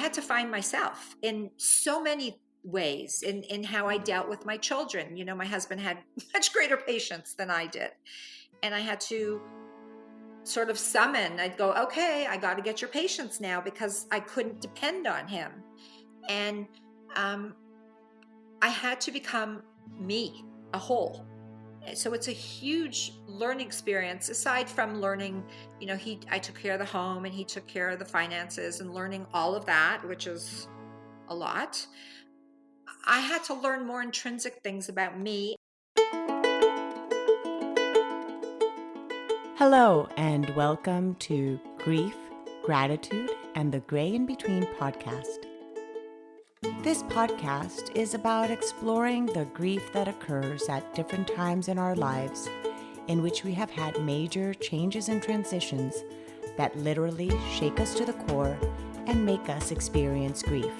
had to find myself in so many ways in how I dealt with my children. My husband had much greater patience than I did. And I had to sort of I'd go, okay, I got to get your patience now, because I couldn't depend on him. And um, I had to become me, a whole. So it's a huge learning experience, aside from learning, I took care of the home and he took care of the finances, and learning all of that, which is a lot. I had to learn more intrinsic things about me. Hello, and welcome to Grief, Gratitude, and the Gray in Between podcast. This podcast is about exploring the grief that occurs at different times in our lives, in which we have had major changes and transitions that literally shake us to the core and make us experience grief.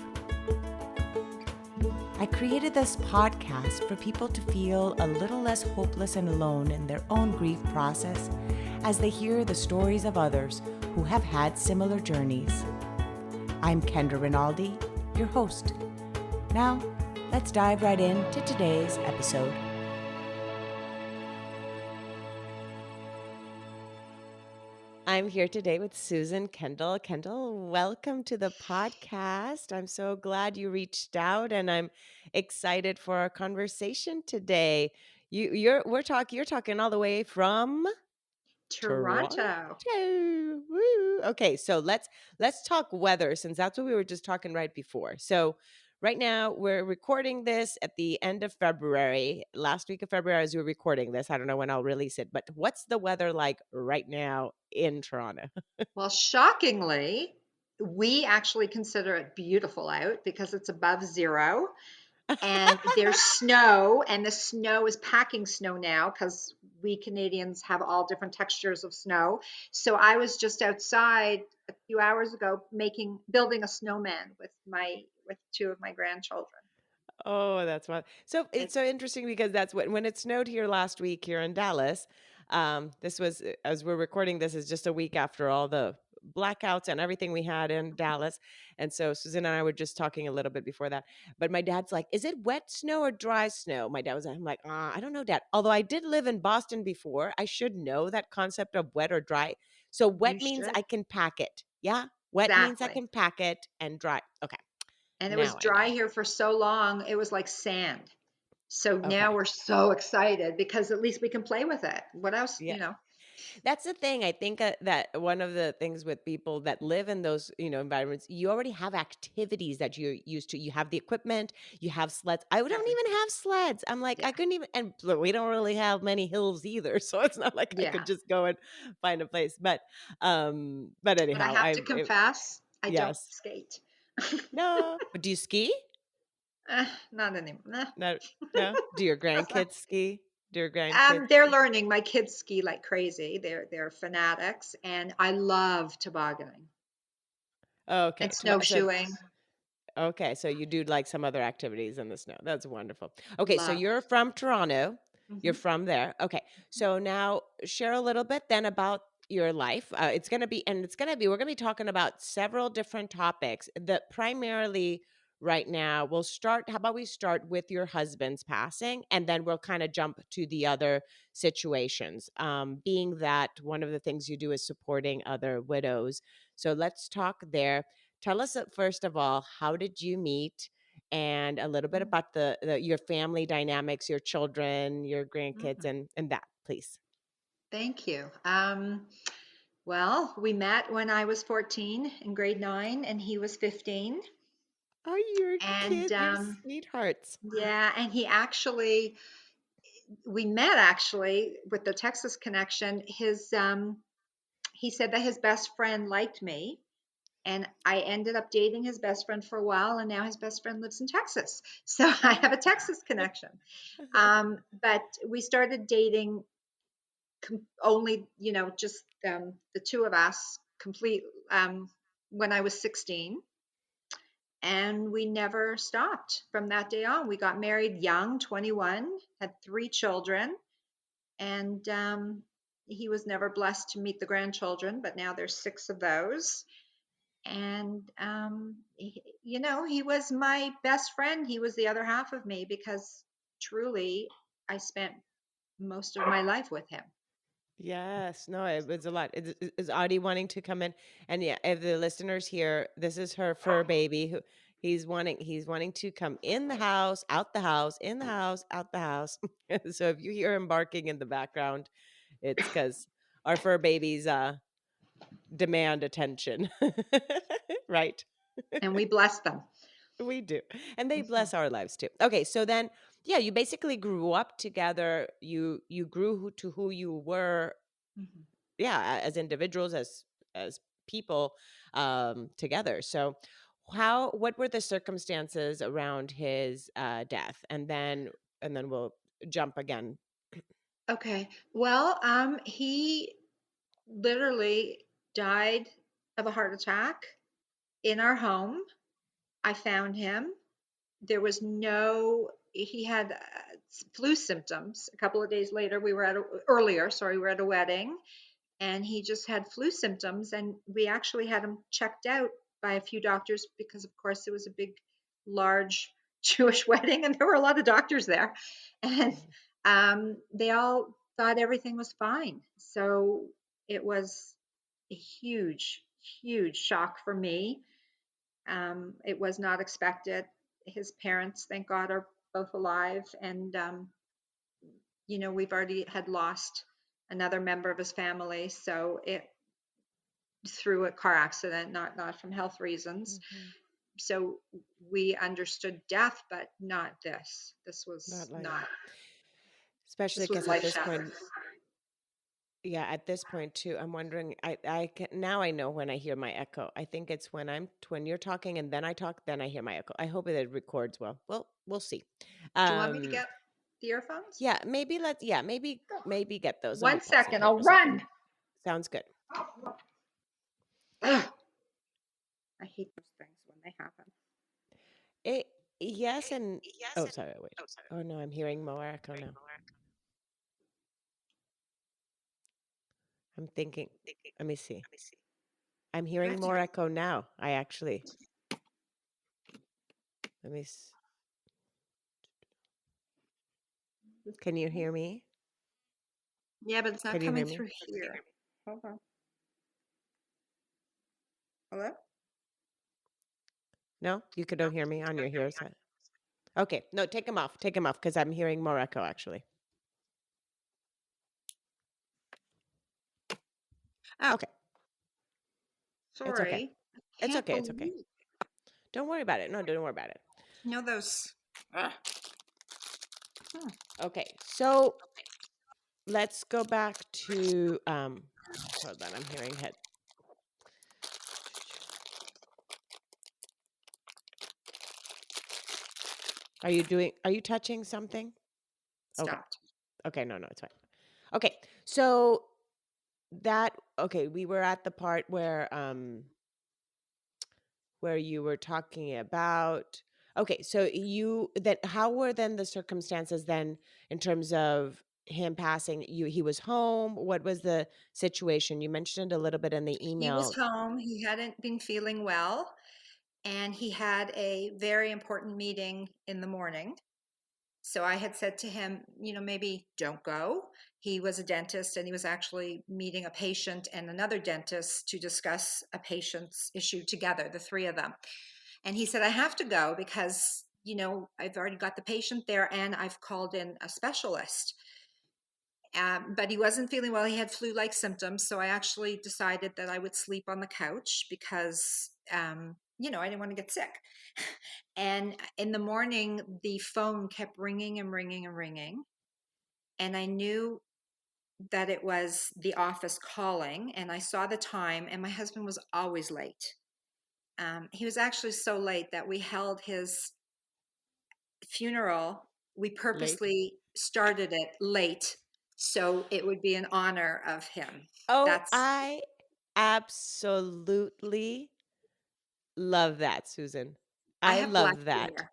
I created this podcast for people to feel a little less hopeless and alone in their own grief process as they hear the stories of others who have had similar journeys. I'm Kendal Rinaldi, your host. Now, let's dive right into today's episode. I'm here today with Susan Kendal. Kendal, welcome to the podcast. I'm so glad you reached out, and I'm excited for our conversation today. You're talking all the way from Toronto. Toronto. Woo. Okay, so let's talk weather, since that's what we were just talking right before. So right now we're recording this at the end of February, last week of February as we're recording this. I don't know when I'll release it, but what's the weather like right now in Toronto? Well, shockingly, we actually consider it beautiful out because it's above zero. And there's snow, and the snow is packing snow now, because we Canadians have all different textures of snow. So I was just outside a few hours ago building a snowman with two of my grandchildren. Oh, that's fun. So it's It's so interesting because that's when it snowed here last week here in Dallas. This was, as we're recording this, is just a week after all the blackouts and everything we had in Dallas. And so Susan and I were just talking a little bit before that. But my dad's like, "Is it wet snow or dry snow?" My dad was, I'm like, I don't know, Dad. Although I did live in Boston before, I should know that concept of wet or dry. So You wet means should. I can pack it. Yeah, wet means I Exactly. can pack it, and dry. Okay, And it was now I dry know. here for so long, it was like sand. So now Okay. we're so excited because at least we can play with it. What else, Yeah. That's the thing. I think that one of the things with people that live in those, environments, you already have activities that you're used to. You have the equipment, you have sleds. I don't Everything. even have sleds. I'm like, Yeah. I couldn't even, and look, we don't really have many hills either. So it's not like I could Yeah. just go and find a place. But But I anyhow, have to confess, I don't yes. skate. No. But do you ski? Not anymore. Nah. No, no. Do your That's not. grandkids ski? Do your grandkids? They're learning. My kids ski like crazy. They're fanatics, and I love tobogganing Okay. and So snowshoeing. okay, so you do like some other activities in the snow. That's wonderful. Okay, so Love. you're from Toronto. You're Hmm. from there. Okay, so now share a little bit then about your life. We're gonna be talking about several different topics. That primarily right now, we'll start. How about we start with your husband's passing, and then we'll kind of jump to the other situations. Being that one of the things you do is supporting other widows. So let's talk there. Tell us, first of all, how did you meet, and a little bit about your family dynamics, your children, your grandkids, and that, please. Thank you. Well, we met when I was 14 in grade 9, and he was 15. Oh, your And kid, your sweethearts. yeah, and we met actually with the Texas connection. He said that his best friend liked me, and I ended up dating his best friend for a while, and now his best friend lives in Texas. So I have a Texas connection. But we started dating only, just the two of us, complete, when I was 16. And we never stopped from that day on. We got married young, 21, had 3 children, and he was never blessed to meet the grandchildren, but now there's 6 of those. And he was my best friend. He was the other half of me, because truly I spent most of my life with him. Yes, no, it was a lot. Is Audie wanting to come in? And yeah, if the listeners here, this is her fur baby who he's wanting to come in the house, out the house, in the house, out the house. So if you hear him barking in the background, it's because our fur babies demand attention. Right? And we blessed them. We do. And they Mhm, bless our lives too. Okay, so then yeah, you basically grew up together. You grew to who you were, mhm. yeah, as individuals, as people, together. So what were the circumstances around his death? And then we'll jump again. Okay. Well, he literally died of a heart attack in our home. I found him. He had flu symptoms. A couple of days later, earlier, sorry, we were at a wedding, and he just had flu symptoms. And we actually had him checked out by a few doctors, because, of course, it was a big, large Jewish wedding, and there were a lot of doctors there. And Mhm. they all thought everything was fine. So it was a huge, huge shock for me. It was not expected. His parents, thank God, are both alive, and we've already had lost another member of his family, so it through a car accident, not from health reasons. Mhm. So we understood death, but not this. Not like, Not. especially This was because at life this shattering. point, yeah, at this point too, I'm wondering. I can now. I know when I hear my echo. I think it's when you're talking and then I talk, then I hear my echo. I hope it records well. Well, we'll see. Do you want me to Um, get the earphones? yeah, maybe get those. Let me One pause it second, here I'll for a second. run. Sounds good. Ugh, I hate those things when they happen. It yes and oh, sorry, wait. Oh no, I'm hearing more echo now. I'm thinking. Let me see. I'm Do I hearing have to more echo now. I actually. Let me. Can you hear me? Yeah, but it's not Can you coming hear me? through here. Hold on. Hello? No, you could don't hear me on your ears. Okay, no, take them off. Take them off because I'm hearing more echo actually. Oh, Okay, it's okay. sorry. I It's can't okay. It's okay. believe. Don't worry about it. No, don't worry about it. Those. Ugh. Hmm. Okay, so let's go back to hold on, I'm hearing head. Are you touching something? Okay. Stopped. Okay, no, it's fine. Okay. So okay, we were at the part where you were talking about, okay, so how were then the circumstances then in terms of him passing? He was home. What was the situation? You mentioned a little bit in the He was email. home. He hadn't been feeling well, and he had a very important meeting in the morning. So I had said to him, maybe don't go. He was a dentist, and he was actually meeting a patient and another dentist to discuss a patient's issue together, the three of them. And he said, I have to go because, I've already got the patient there and I've called in a specialist. But he wasn't feeling well. He had flu-like symptoms. So I actually decided that I would sleep on the couch because, I didn't want to get sick. And in the morning, the phone kept ringing and ringing and ringing. And I knew that it was the office calling. And I saw the time, and my husband was always late. He was actually so late that we held his funeral. We Late. purposely started it late so it would be in honor of him. Oh, That's I absolutely love that, Susan. I I have black love that. humor.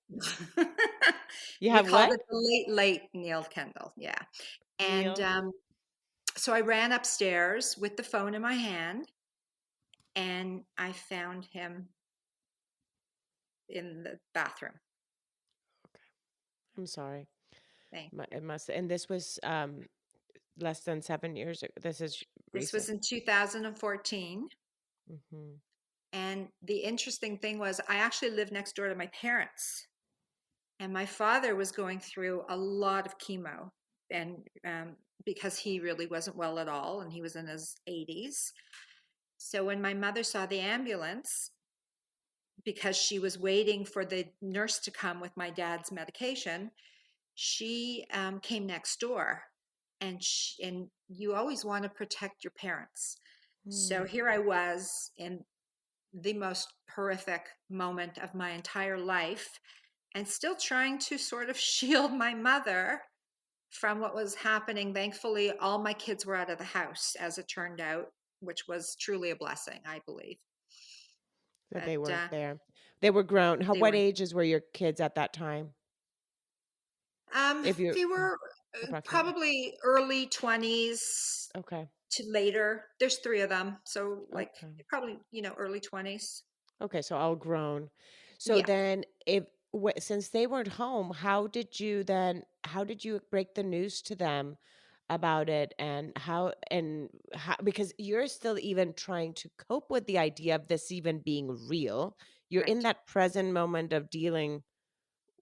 You We have called what? it the late Neil Kendal. Yeah. And Neil? so I ran upstairs with the phone in my hand, and I found him in the bathroom. I'm sorry. Thank you. It must, and this was less than 7 years ago. This is This was recent. in 2014. Hmm. And the interesting thing was, I actually lived next door to my parents, and my father was going through a lot of chemo, and because he really wasn't well at all, and he was in his 80s. So when my mother saw the ambulance, because she was waiting for the nurse to come with my dad's medication, she came next door, and you always want to protect your parents. So Hmm. here I was in the most horrific moment of my entire life, and still trying to sort of shield my mother from what was happening. Thankfully, all my kids were out of the house, as it turned out, which was truly a blessing, I believe. That But they weren't there. They were grown. they What weren't. ages were your kids at that time? If you They were approximately. probably early 20s Okay. to later. There's three of them, so like Okay. probably early 20s. Okay, so all grown. So Yeah. then since they weren't home, how did you break the news to them about it, and how, because you're still even trying to cope with the idea of this even being real. You're in Right. that present moment of dealing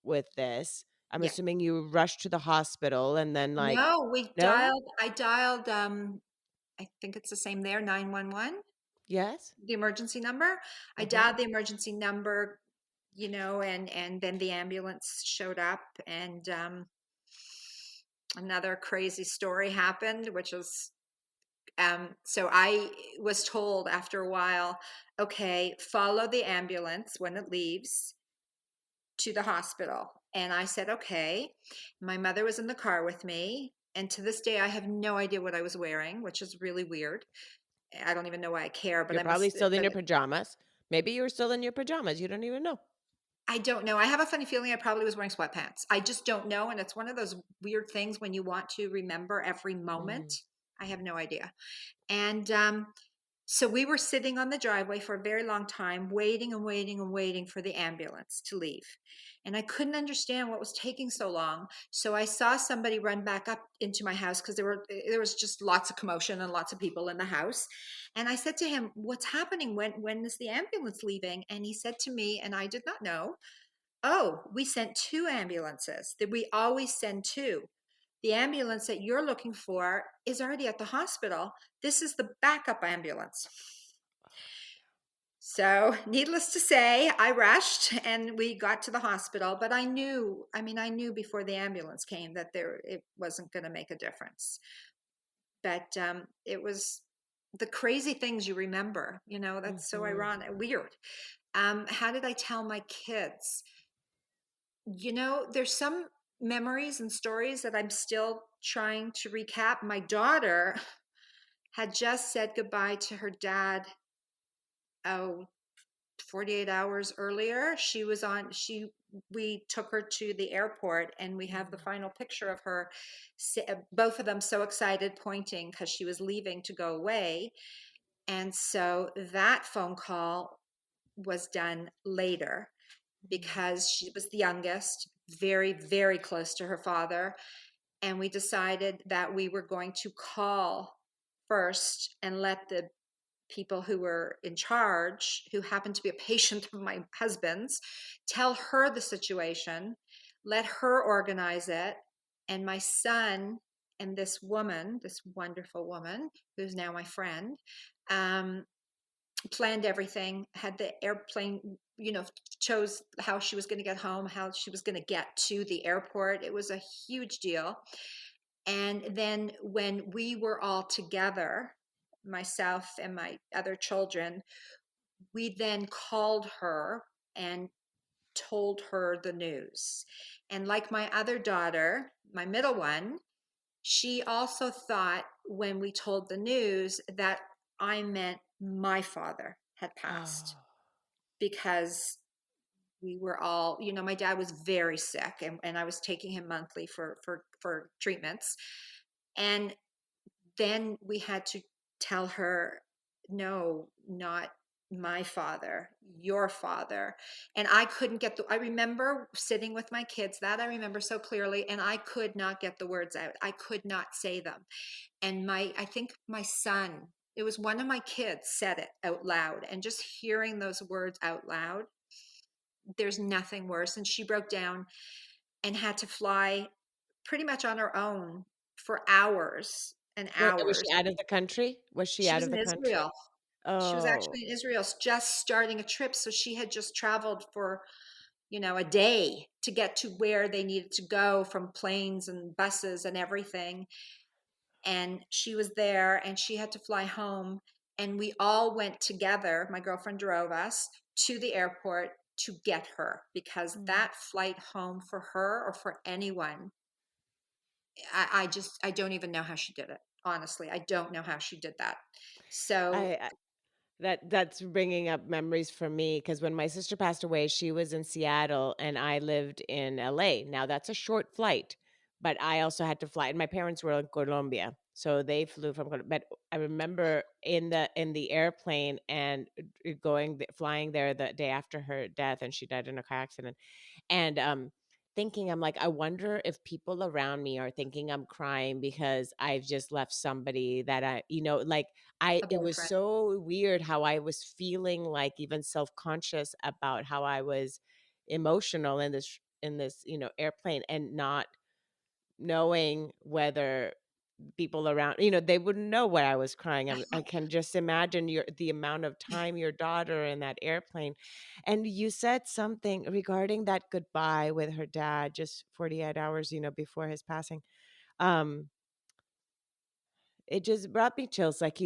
with this. I'm Yeah. assuming you rushed to the hospital and then like, No, no? I dialed, I think it's the same there, 911, Yes? the emergency number. I Uh-huh. dialed the emergency number, and then the ambulance showed up, and another crazy story happened, which is, so I was told after a while, okay, follow the ambulance when it leaves to the hospital. And I said, okay. My mother was in the car with me. And to this day, I have no idea what I was wearing, which is really weird. I don't even know why I care, You're probably still in your pajamas. Maybe you were still in your pajamas. You don't even know. I don't know. I have a funny feeling I probably was wearing sweatpants. I just don't know. And it's one of those weird things when you want to remember every moment. Mhm. I have no idea. And so we were sitting on the driveway for a very long time, waiting and waiting and waiting for the ambulance to leave. And I couldn't understand what was taking so long. So I saw somebody run back up into my house, because there was just lots of commotion and lots of people in the house. And I said to him, "What's happening? When is the ambulance leaving?" And he said to me, and I did not know, "Oh, we sent two ambulances. That we always send two. The ambulance that you're looking for is already at the hospital. This is the backup ambulance." So, needless to say, I rushed and we got to the hospital. But I knew before the ambulance came that it wasn't going to make a difference. But it was the crazy things you remember. That's so Mhm. ironic, weird. How did I tell my kids? There's some memories and stories that I'm still trying to recap. My daughter had just said goodbye to her dad, oh, 48 hours earlier. We took her to the airport, and we have the Mhm. final picture of her, both of them so excited, pointing because she was leaving to go away. And so that phone call was done later, Mhm. because she was the youngest, very, very close to her father. And we decided that we were going to call first and let the people who were in charge, who happened to be a patient of my husband's, tell her the situation, let her organize it. And my son and this woman, this wonderful woman, who's now my friend, um, planned everything, had the airplane, chose how she was going to get home, how she was going to get to the airport. It was a huge deal. And then when we were all together, myself and my other children, we then called her and told her the news. And like my other daughter, my middle one, she also thought when we told the news that I meant my father had passed, Oh. because we were all, my dad was very sick, and I was taking him monthly for treatments. And then we had to tell her, no, not my father, your father. And I couldn't get I remember sitting with my kids, that I remember so clearly, and I could not get the words out. I could not say them. And I think my son, it was one of my kids said it out loud, and just hearing those words out loud, there's nothing worse. And she broke down and had to fly pretty much on her own for hours and Was hours. she out of the country? Was she She out was of in the country? Israel. She was Oh. actually in Israel, just starting a trip. So she had just traveled for, a day to get to where they needed to go, from planes and buses and everything. And she was there and she had to fly home. And we all went together. My girlfriend drove us to the airport to get her, because Mm. that flight home for her or for anyone, I don't even know how she did it. Honestly, I don't know how she did that. So I that's bringing up memories for me because when my sister passed away, she was in Seattle and I lived in LA. Now that's a short flight, but I also had to fly, and my parents were in Colombia, so they flew from. But I remember in the airplane and flying there the day after her death, and she died in a car accident. And thinking, I'm like, I wonder if people around me are thinking I'm crying because I've just left somebody that like a it was boyfriend. so weird how I was feeling, like even self-conscious about how I was emotional in this airplane, and not knowing whether people around, they wouldn't know what I was crying. I can just imagine the amount of time your daughter in that airplane. And you said something regarding that goodbye with her dad just 48 hours, before his passing. Um, it just brought me chills. Like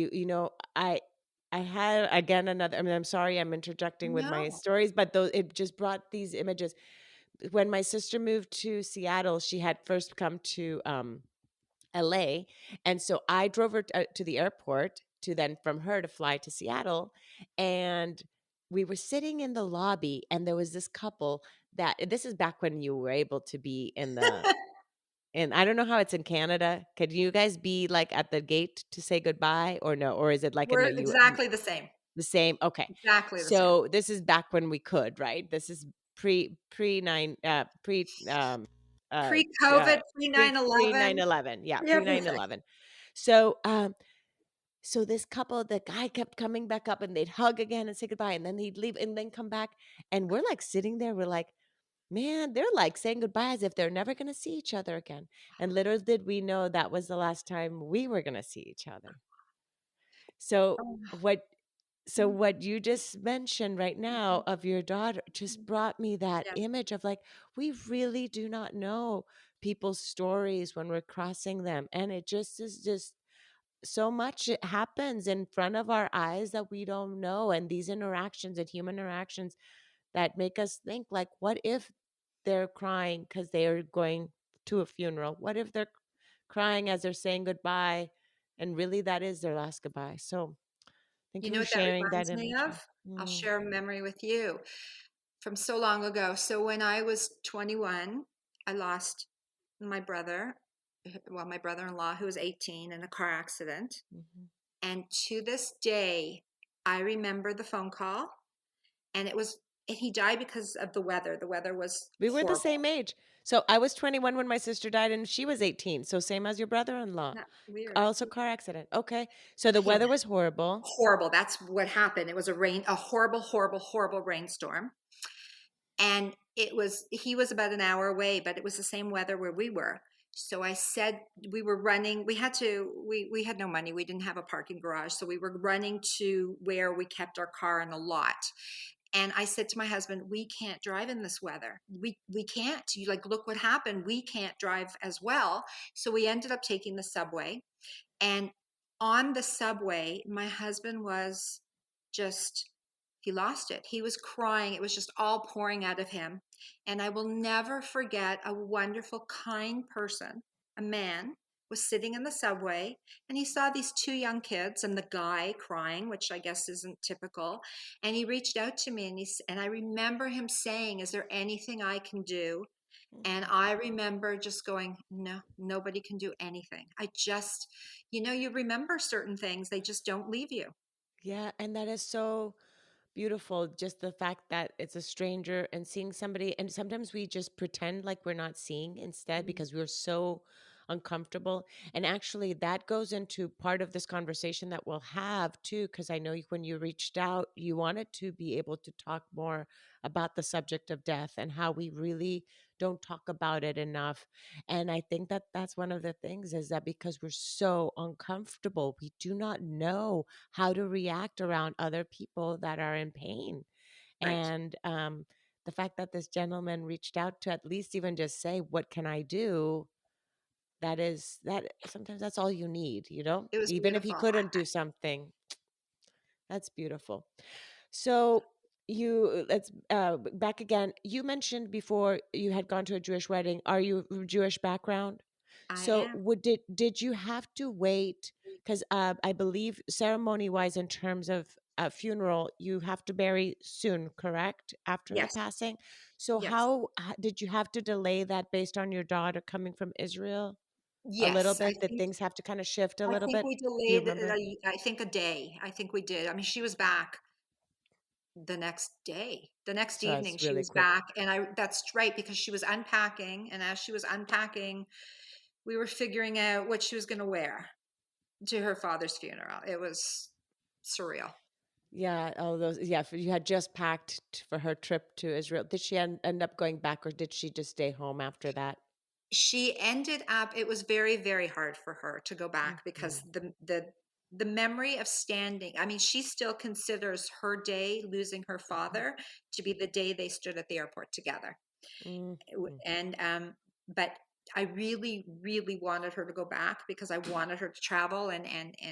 I had again another. I mean, I'm sorry, I'm interjecting with my No. stories, but those it just brought these images. When my sister moved to Seattle, she had first come to LA. And so I drove her to the airport to then from her to fly to Seattle. And we were sitting in the lobby, and there was this couple that this is back when you were able to be and I don't know how it's in Canada. Could you guys be like at the gate to say goodbye or no? Or is it like in We're the exactly the same. the same? Okay. Exactly the same. So this is back when we could, right? This is pre 9 pre uh uh Pre-COVID, pre pre nine pre 9 11, 11. Yeah, pre pre 9 everything. 11. So so this couple, the guy kept coming back up, and they'd hug again and say goodbye, and then he'd leave and then come back. And we're like sitting there, we're like, man, they're like saying goodbye as if they're never gonna see each other again. And little did we know that was the last time we were gonna see each other. So Oh, what what you just mentioned right now of your daughter just brought me that yes. image of like, we really do not know people's stories when we're crossing them. And it just is just so much it happens in front of our eyes that we don't know. And these interactions and human interactions that make us think, like, what if they're crying because they are going to a funeral? What if they're crying as they're saying goodbye and really that is their last goodbye? So thank You you know for what that sharing that reminds me imagery. of? I'll Mm, share a memory with you from so long ago. So when I was 21, I lost my brother, well, my brother-in-law, who was 18, in a car accident. mhm. And to this day, I remember the phone call, and and he died because of the weather. The weather was We were the horrible. same age. So I was 21 when my sister died, and she was 18. So same as your brother-in-law. Not weird. Also car accident. Okay. So the Yeah, weather was horrible. horrible. That's what happened. It was a horrible, horrible, horrible rainstorm. And he was about an hour away, but it was the same weather where we were. So I said, we were running, we had no money. We didn't have a parking garage. So we were running to where we kept our car in the lot. And I said to my husband, we can't drive in this weather. We can't. You like, look what happened. We can't drive as well. So we ended up taking the subway. And on the subway, my husband was just, he lost it. He was crying. It was just all pouring out of him. And I will never forget, a wonderful, kind person, a man, was sitting in the subway, and he saw these two young kids and the guy crying, which I guess isn't typical. And he reached out to me, and and I remember him saying, "Is there anything I can do?" And Mhm. I remember just going, no, nobody can do anything. I just, you remember certain things, they just don't leave you. Yeah, and that is so beautiful. Just the fact that it's a stranger and seeing somebody, and sometimes we just pretend like we're not seeing instead Mhm. because we're so uncomfortable. And actually, that goes into part of this conversation that we'll have too, because I know when you reached out, you wanted to be able to talk more about the subject of death and how we really don't talk about it enough. And I think that that's one of the things is that because we're so uncomfortable, we do not know how to react around other people that are in pain. Right. And the fact that this gentleman reached out to at least even just say, "What can I do?" That is that sometimes that's all you need, you know? It was Even if he beautiful. couldn't do something, that's beautiful. So you let's back again. You mentioned before you had gone to a Jewish wedding. Are you of Jewish background? I So am. would did you have to wait? Because I believe ceremony wise, in terms of a funeral, you have to bury soon, correct? After the Yes. passing. So Yes. did you have to delay that based on your daughter coming from Israel a little Yes. bit? Did things have to kind of shift a I little think bit? we Do you delayed it remember? I think a day. I think we did. I mean, she was back the next day. The next So evening it's she really was quick. back, and I that's right, because she was unpacking, and as she was unpacking, we were figuring out what she was going to wear to her father's funeral. It was surreal. Yeah, all those. Yeah, you had just packed for her trip to Israel. Did she end up going back, or did she just stay home after that? She ended up, it was very, very hard for her to go back because Mhm, the memory of standing, I mean, she still considers her day losing her mhm, father to be the day they stood at the airport together. mhm. And but I really, really wanted her to go back because I wanted her to travel, and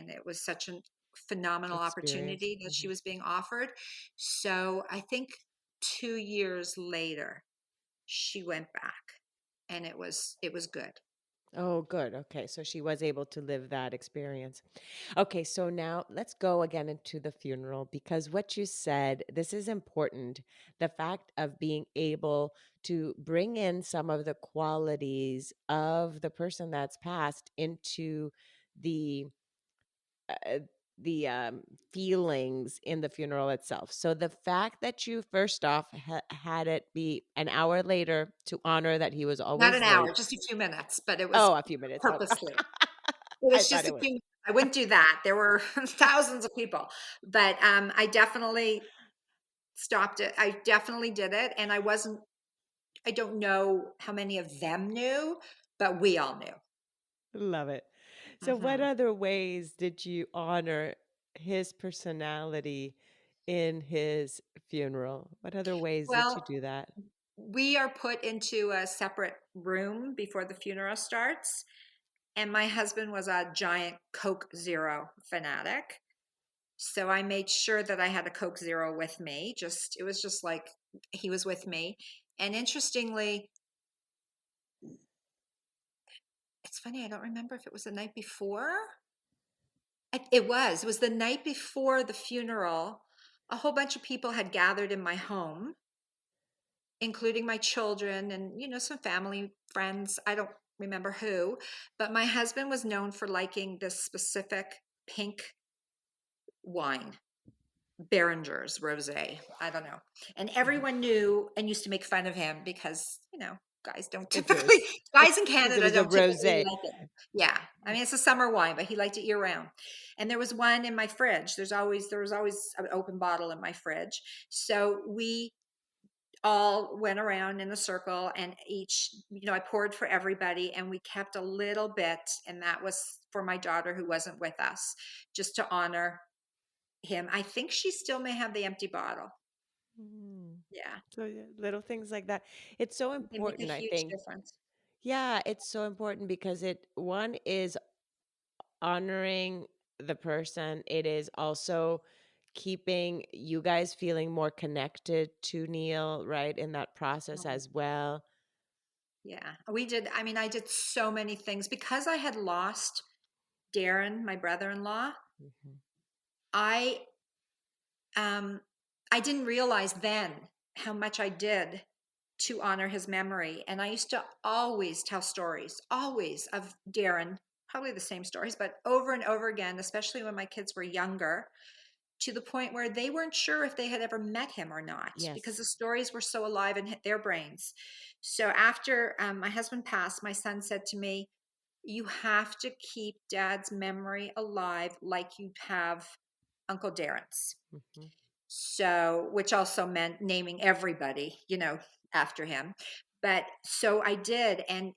it was such a phenomenal Experience. opportunity that she Mhm. was being offered. So I think 2 years later she went back, and it was good. Oh, good. Okay. So she was able to live that experience. Okay. So now let's go again into the funeral because what you said, this is important. The fact of being able to bring in some of the qualities of the person that's passed into the uh, feelings in the funeral itself. So the fact that you first off had it be an hour later to honor that he was Not always an hour, late. just a few minutes, but it was Oh, a few minutes. Oh, purposely. It I was thought just a it was. few minutes. I wouldn't do that. There were thousands of people, but I definitely stopped it. I definitely did it, and I don't know how many of them knew, but we all knew. Love it. So, what Mhm. other ways did you honor his personality in his funeral? What other ways did you Well, do that? we are put into a separate room before the funeral starts, and my husband was a giant Coke Zero fanatic. So I made sure that I had a Coke Zero with me. Just it was just like he was with me. And interestingly, it's funny, I don't remember if it was the night before. It was the night before the funeral. A whole bunch of people had gathered in my home, including my children and some family friends. I don't remember who, but my husband was known for liking this specific pink wine. Behringer's rosé. I don't know. And Mhm. everyone knew and used to make fun of him because, guys don't If it typically, was guys in because it Canada was a don't typically rosé. like it. Yeah. I mean, it's a summer wine, but he liked it year round. And there was one in my fridge. There was always an open bottle in my fridge. So we all went around in a circle, and I poured for everybody, and we kept a little bit. And that was for my daughter who wasn't with us, just to honor him. I think she still may have the empty bottle. Mm. Yeah, So yeah, little things like that. It's so they make a important, I huge think. difference. Yeah, it's so important because it one is honoring the person. It is also keeping you guys feeling more connected to Neil, right, in that process Mhm. as well. Yeah, we did. I mean, I did so many things because I had lost Darren, my brother-in-law. Mhm. I um I didn't realize then how much I did to honor his memory. And I used to always tell stories, always, of Darren, probably the same stories, but over and over again, especially when my kids were younger. to the point where they weren't sure if they had ever met him or not because Yes. the stories were so alive in their brains. So after my husband passed, my son said to me, "You have to keep dad's memory alive like you have Uncle Darren's." Mhm. So, which also meant naming everybody, after him. But so I did. And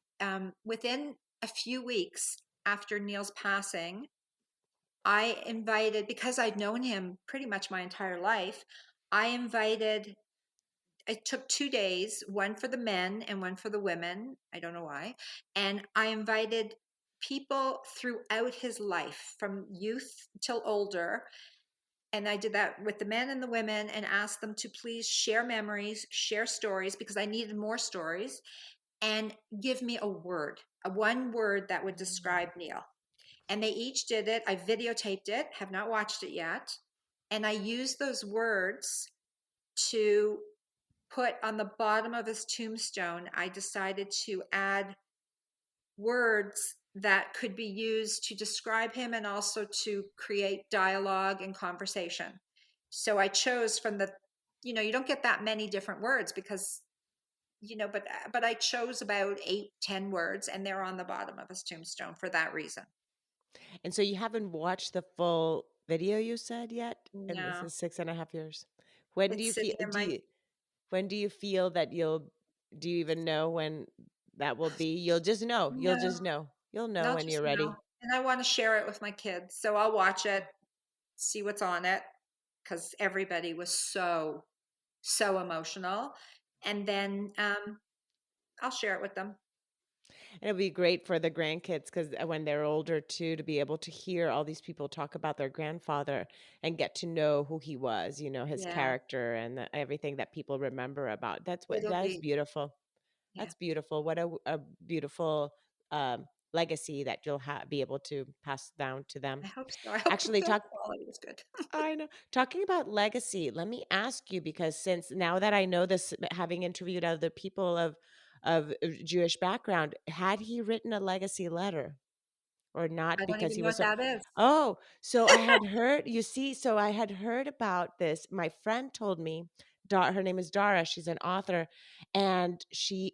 within a few weeks after Neil's passing, I invited, because I'd known him pretty much my entire life, I invited, I took 2 days, one for the men and one for the women. I don't know why. And I invited people throughout his life from youth till older. And I did that with the men and the women and asked them to please share memories, share stories, because I needed more stories, and give me a one word that would describe Mm. Neil. And they each did it. I videotaped it, have not watched it yet. And I used those words to put on the bottom of his tombstone. I decided to add words that could be used to describe him and also to create dialogue and conversation. So I chose from you don't get that many different words because, but I chose about 8, 10 words, and they're on the bottom of his tombstone for that reason. And so you haven't watched the full video you said yet? And this No, is 6.5 years. When do it's you feel sitting in do my you when do you feel that do you even know when that will be? You'll just know. You'll no, just know. You'll know not when just you're now. ready. And I want to share it with my kids, so I'll watch it, see what's on it, because everybody was so emotional, and then I'll share it with them. And it'll be great for the grandkids because when they're older too, to be able to hear all these people talk about their grandfather and get to know who he was, his Yeah, character and everything that people remember about. it'll That is be, beautiful. yeah. That's beautiful. What a beautiful legacy that you'll be able to pass down to them. I hope so. I hope the Actually, film quality is good. I know. Talking about legacy, let me ask you because since now that I know this, having interviewed other people of Jewish background, had he written a legacy letter or I not? don't Because even he know was what so. that is. Oh, so I had heard. You see, so I had heard about this. My friend told me. Her name is Dara. She's an author, and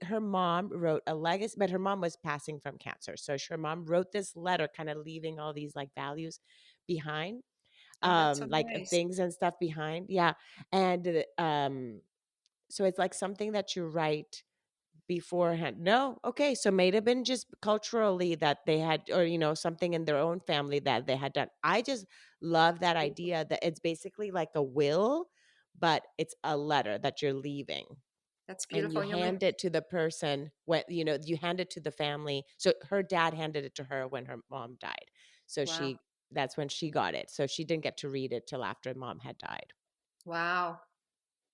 her mom wrote a legacy, but her mom was passing from cancer, so her mom wrote this letter, kind of leaving all these like values behind, Oh, that's so like nice. things and stuff behind. Yeah. And so it's like something that you write beforehand. No, okay. So may have been just culturally that they had, or something in their own family that they had done. I just love That's that beautiful. idea that it's basically like a will, but it's a letter that you're leaving. That's And beautiful. you And you're like, hand it to the person when you hand it to the family. So her dad handed it to her when her mom died. So wow, that's when she got it. So she didn't get to read it till after mom had died. wow.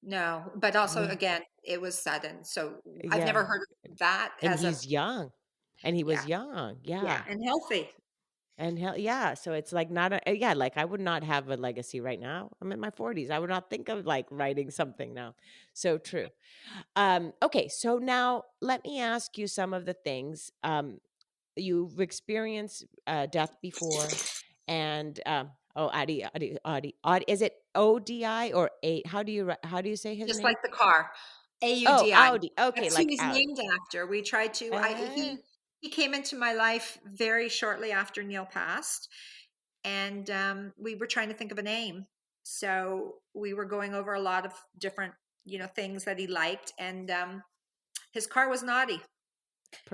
No, but also Yeah. again, it was sudden. So I've Yeah. never heard of that And as a, he's young. And he yeah, was young. yeah, Yeah. and healthy. And hell yeah. So it's like not yeah, like I would not have a legacy right now. I'm in my 40s. I would not think of like writing something now. So true. Okay, so now let me ask you some of the things. You've experienced death before, and Audi, is it ODI or A? How do you say his Just name? like the car, Oh, AUDI. Audi. Okay, That's who like he's Audi. named after. We tried to. Uh, He came into my life very shortly after Neil passed, and we were trying to think of a name. So we were going over a lot of different, things that he liked, and his car was naughty.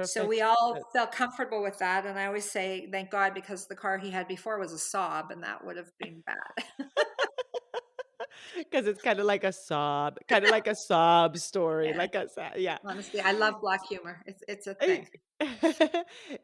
So we Perfect. all felt comfortable with that, and I always say thank God because the car he had before was a Saab, and that would have been bad. Because it's kind of like a sob story, Yeah, like yeah. honestly, I love black humor. It's a I thing.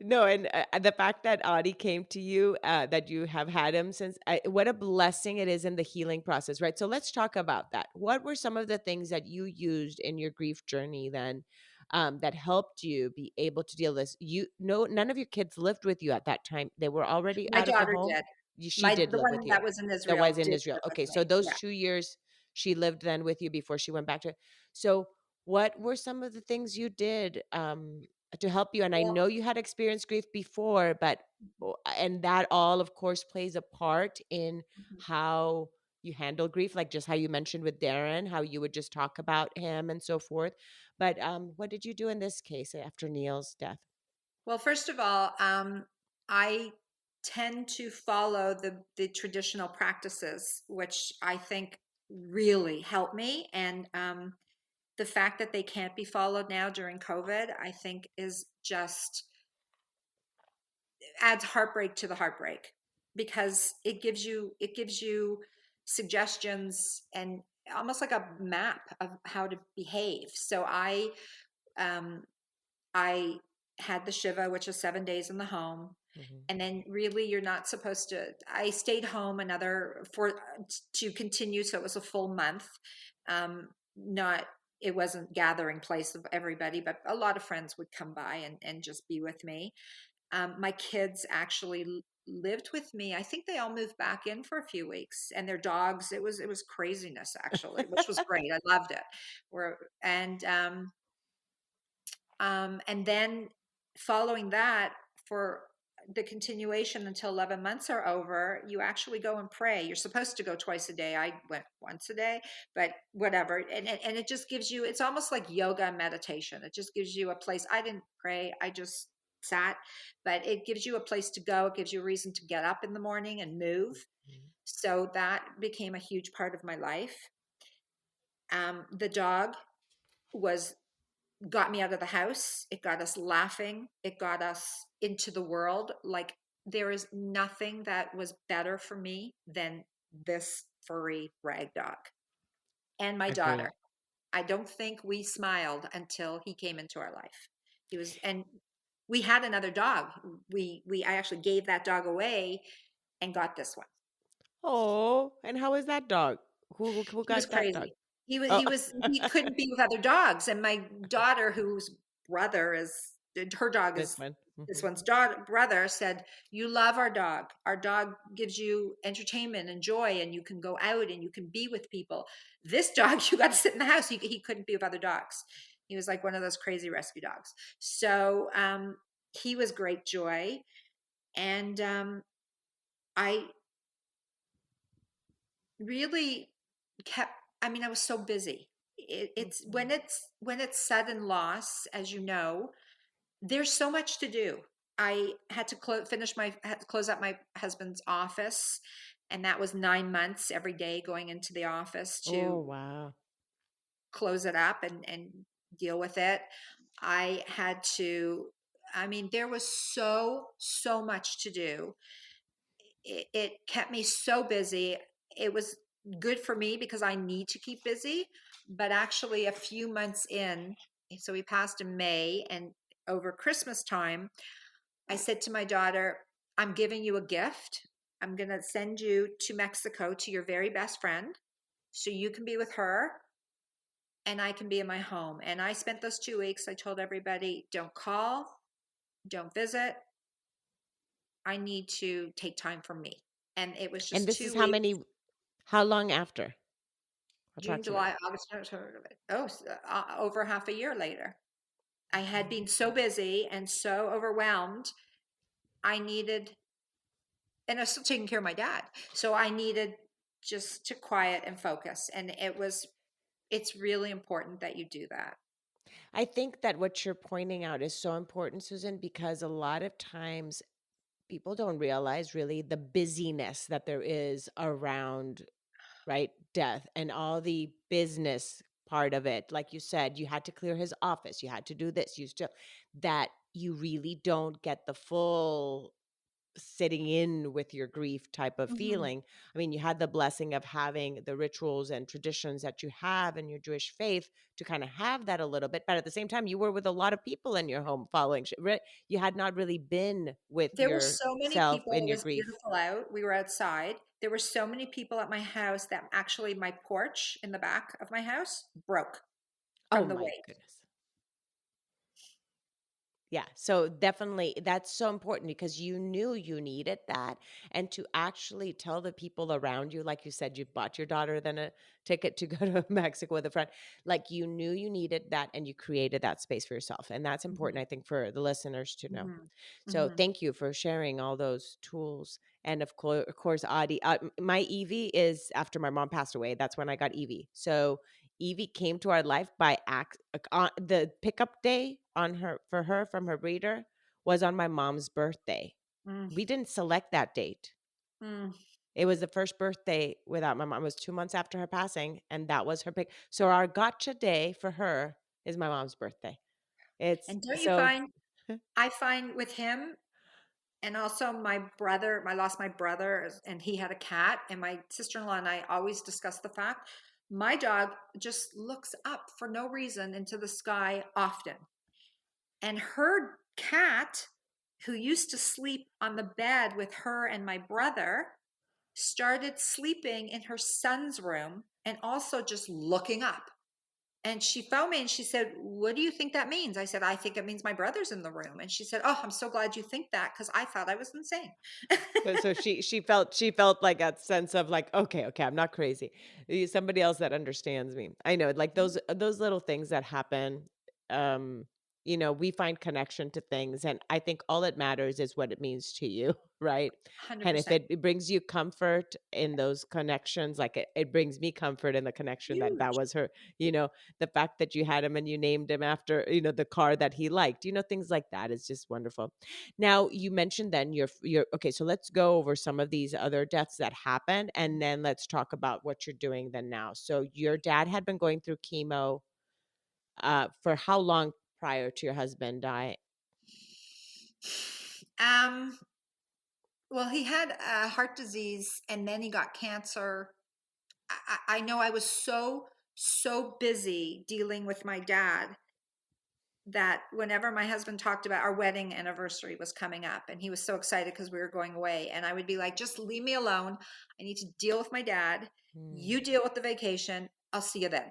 No, and, the fact that Audie came to you, that you have had him since, what a blessing it is in the healing process, right? So let's talk about that. What were some of the things that you used in your grief journey then, that helped you be able to deal this? None of your kids lived with you at that time. They were already My out of the daughter home. did. She did The live with one you. that was in That Israel was in did Israel. live with Okay, so me. those Yeah. 2 years she lived then with you before she went back to. So what were some of the things you did? To help you, and I Well, know you had experienced grief before, but and that all of course plays a part in mhm. how you handle grief, like just how you mentioned with Darren, how you would just talk about him and so forth. But what did you do in this case after Neil's death? Well, first of all, I tend to follow the traditional practices, which I think really help me. And the fact that they can't be followed now during COVID, I think is just adds heartbreak to the heartbreak, because it gives you suggestions and almost like a map of how to behave. So um I had the Shiva, which is 7 days in the home. Hmm. And then really you're not supposed to, I stayed home another to continue. So it was a full month. Not, it wasn't gathering place of everybody, but a lot of friends would come by and just be with me. My kids actually lived with me. I think they all moved back in for a few weeks, and their dogs. It was craziness actually, which was great. I loved it. We're and then following that, for the continuation until 11 months are over, you actually go and pray. You're supposed to go twice a day. I went once a day, but whatever. And it just gives you, it's almost like yoga and meditation. It just gives you a place. I didn't pray, I just sat, but it gives you a place to go. It gives you a reason to get up in the morning and move. So that became a huge part of my life. The dog was got me out of the house. It got us laughing. It got us into the world. Like, there is nothing that was better for me than this furry rag dog. And my Agreed. daughter. I don't think we smiled until he came into our life. He was, and we had another dog. I actually gave that dog away and got this one. Oh, and how is that dog? Who He was got that dog? crazy. He was Oh, he couldn't be with other dogs. And my daughter, whose brother is her dog this is one. this Mhm. one's daughter brother, said, "You love our dog. Our dog gives you entertainment and joy, and you can go out and you can be with people. This dog, you got to sit in the house. He couldn't be with other dogs. He was like one of those crazy rescue dogs. So he was great joy, and I really kept, I mean, I was so busy. It's Mhm. when it's sudden loss, as you know, there's so much to do. I had to had to close up my husband's office, and that was 9 months every day going into the office Oh, to wow. close it up and deal with it. I had to, I mean, there was so much to do. It kept me so busy. It was good for me because I need to keep busy. But actually, a few months in, so we passed in May, and over Christmas time, I said to my daughter, "I'm giving you a gift. I'm going to send you to Mexico to your very best friend so you can be with her and I can be in my home." And I spent those 2 weeks, I told everybody, don't call, don't visit. I need to take time for me. And it was And just this is 2 weeks. how long after June, approximately? July, August, September. Oh, over half a year later. I had been so busy and so overwhelmed. I needed, and I was still taking care of my dad. So I needed just to quiet and focus. And it's really important that you do that. I think that what you're pointing out is so important, Susan, because a lot of times people don't realize really the busyness that there is around, right, death and all the business part of it. Like you said, you had to clear his office, you had to do this, you still that you really don't get the full sitting in with your grief type of Mhm. feeling. I mean, you had the blessing of having the rituals and traditions that you have in your Jewish faith to kind of have that a little bit, but at the same time, you were with a lot of people in your home following. You had not really been with There were so many yourself people. in It your was grief. beautiful out. We were outside. There were so many people at my house that actually my porch in the back of my house broke Oh from the my wake. goodness. Yeah, so definitely that's so important because you knew you needed that, and to actually tell the people around you, like you said, you bought your daughter then a ticket to go to Mexico with a friend. Like you knew you needed that and you created that space for yourself. And that's important, Mhm, I think, for the listeners to know. mhm, So mhm. thank you for sharing all those tools. And of course, Audie, my Evie is after my mom passed away. That's when I got Evie. So Evie came to our life by the pickup day on her for her from her breeder was on my mom's birthday. Mm, We didn't select that date. mm. It was the first birthday without my mom. It was 2 months after her passing, and that was her pick. So our gotcha day for her is my mom's birthday. It's And don't you so find, I find with him, and also my brother, I lost my brother and he had a cat, and my sister-in-law and I always discuss the fact my dog just looks up for no reason into the sky often. And her cat, who used to sleep on the bed with her and my brother, started sleeping in her son's room and also just looking up. And she phoned me and she said, "What do you think that means?" I said, "I think it means my brother's in the room." And she said, "Oh, I'm so glad you think that because I thought I was insane." so she felt like a sense of like, okay, I'm not crazy. Somebody else that understands me. I know, like those little things that happen. Um, we find connection to things, and I think all it matters is what it means to you, right? And if 100%. it brings you comfort in those connections, like it brings me comfort in the connection that Huge. was her. You know, the fact that you had him and you named him after the car that he liked. Things like that is just wonderful. Now, you mentioned then you're okay, so let's go over some of these other deaths that happened and then let's talk about what you're doing then now. So your dad had been going through chemo for how long prior to your husband dying? Um, well, he had heart disease and then he got cancer. I know I was so busy dealing with my dad that whenever my husband talked about our wedding anniversary was coming up and he was so excited because we were going away, and I would be like, just leave me alone. I need to deal with my dad. Mm, You deal with the vacation. I'll see you then.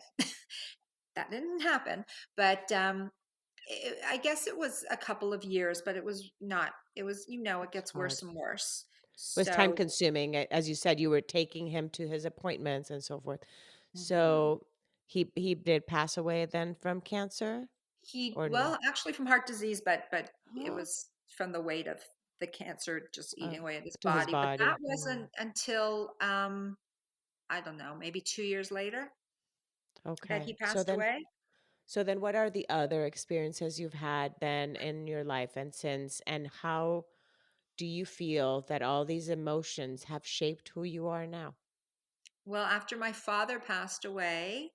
That didn't happen, but I guess it was a couple of years, but it was not, it was, it it's gets worse hard. and worse. It was time So, consuming. As you said, you were taking him to his appointments and so forth. mhm. So he did pass away then from cancer or no? Well, actually from heart disease, but it was from the weight of the cancer just Uh, eating away at his to his body. But that body. wasn't until I don't know, maybe 2 years later that he Okay. So passed then away. what are the other experiences you've had then in your life and since, and how do you feel that all these emotions have shaped who you are now? Well, after my father passed away,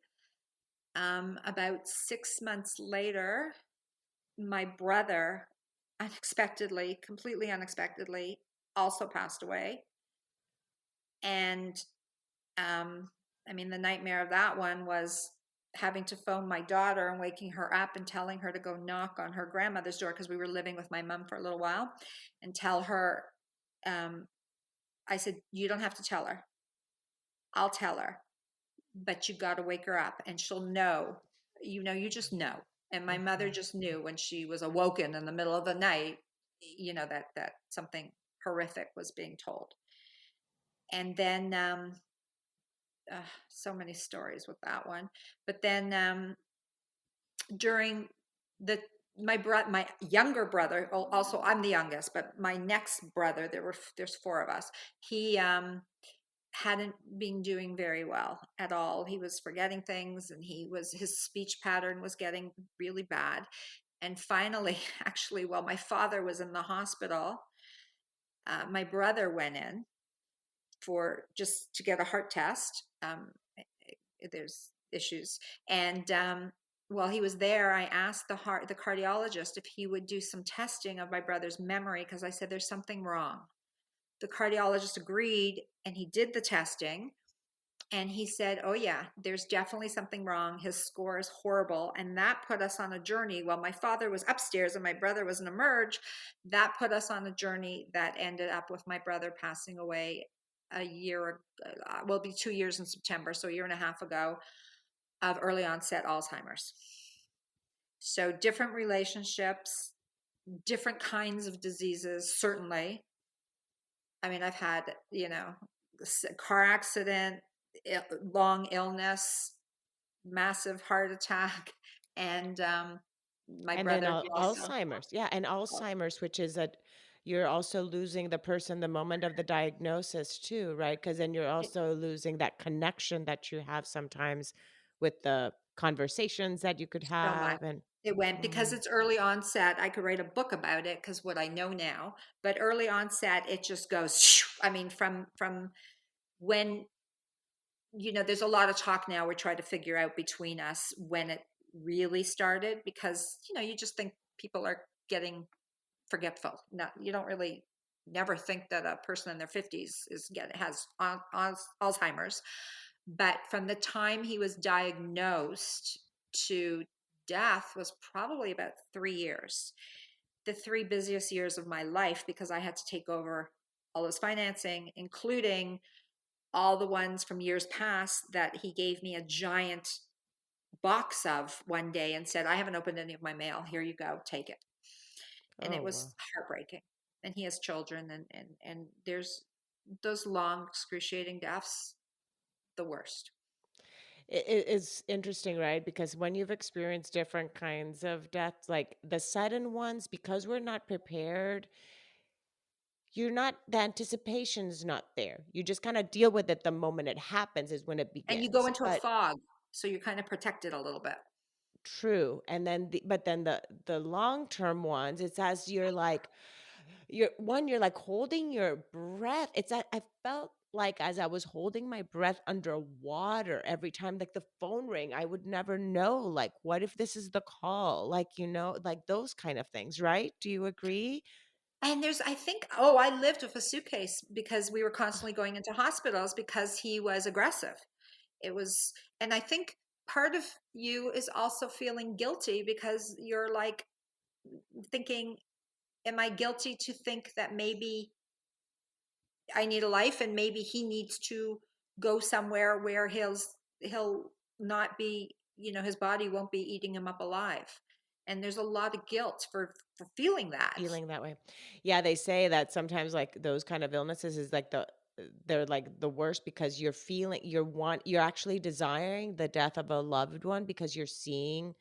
about 6 months later, my brother unexpectedly, completely unexpectedly, also passed away. And I mean, the nightmare of that one was having to phone my daughter and waking her up and telling her to go knock on her grandmother's door because we were living with my mom for a little while, and tell her, um, I said, "You don't have to tell her. I'll tell her, but you got to wake her up and she'll know. You just know." And my mother Mhm. just knew when she was awoken in the middle of the night, that something horrific was being told. And then so many stories with that one. But then during the my younger brother, also I'm the youngest, but my next brother, there's four of us. He hadn't been doing very well at all. He was forgetting things, and his speech pattern was getting really bad. And finally, actually, while my father was in the hospital, my brother went in for just to get a heart test. There's issues, and while he was there, I asked the cardiologist if he would do some testing of my brother's memory because I said there's something wrong. The cardiologist agreed, and he did the testing. And he said, "Oh, yeah, there's definitely something wrong. His score is horrible." And that put us on a journey. While my father was upstairs and my brother was in emerge, that put us on a journey that ended up with my brother passing away a year, will be 2 years in September, so a year and a half ago, of early onset Alzheimer's. So different relationships, different kinds of diseases, certainly. I mean, I've had, car accident, long illness, massive heart attack, and my And then brother who also, Alzheimer's. Yeah, and Alzheimer's, which is that you're also losing the person the moment of the diagnosis too, right? Because then you're also losing that connection that you have sometimes with the conversations that you could so much. have and It went because Mhm. it's early onset. I could write a book about it because what I know now, but early onset, it just goes. I mean, from when there's a lot of talk now. We're trying to figure out between us when it really started because you just think people are getting forgetful. Not you don't really never think that a person in their 50s has Alzheimer's, but from the time he was diagnosed to death was probably about 3 years. The three busiest years of my life because I had to take over all his financing, including all the ones from years past that he gave me a giant box of one day and said, I haven't opened any of my mail. Here you go, take it. And Oh, it was wow. heartbreaking. And he has children, and there's those long, excruciating deaths, the worst. It's interesting, right? Because when you've experienced different kinds of deaths, like the sudden ones, because we're not prepared, you're not the anticipation's not there. You just kind of deal with it the moment it happens is when it And you go begins. into a But fog, so you're kind of protected a little bit. true. And then but then the long-term ones, it's as you're like you're like holding your breath. It's that I felt like as I was holding my breath underwater every time like the phone rang, I would never know like what if this is the call? Like, like those kind of things, right? Do you agree? And I think, oh, I lived with a suitcase because we were constantly going into hospitals because he was aggressive. It was, and I think part of you is also feeling guilty because you're like thinking, am I guilty to think that maybe I need a life and maybe he needs to go somewhere where he'll not be, his body won't be eating him up alive. And there's a lot of guilt for feeling that. Feeling that way. Yeah, they say that sometimes like those kind of illnesses is like they're like the worst because you're actually desiring the death of a loved one because you're seeing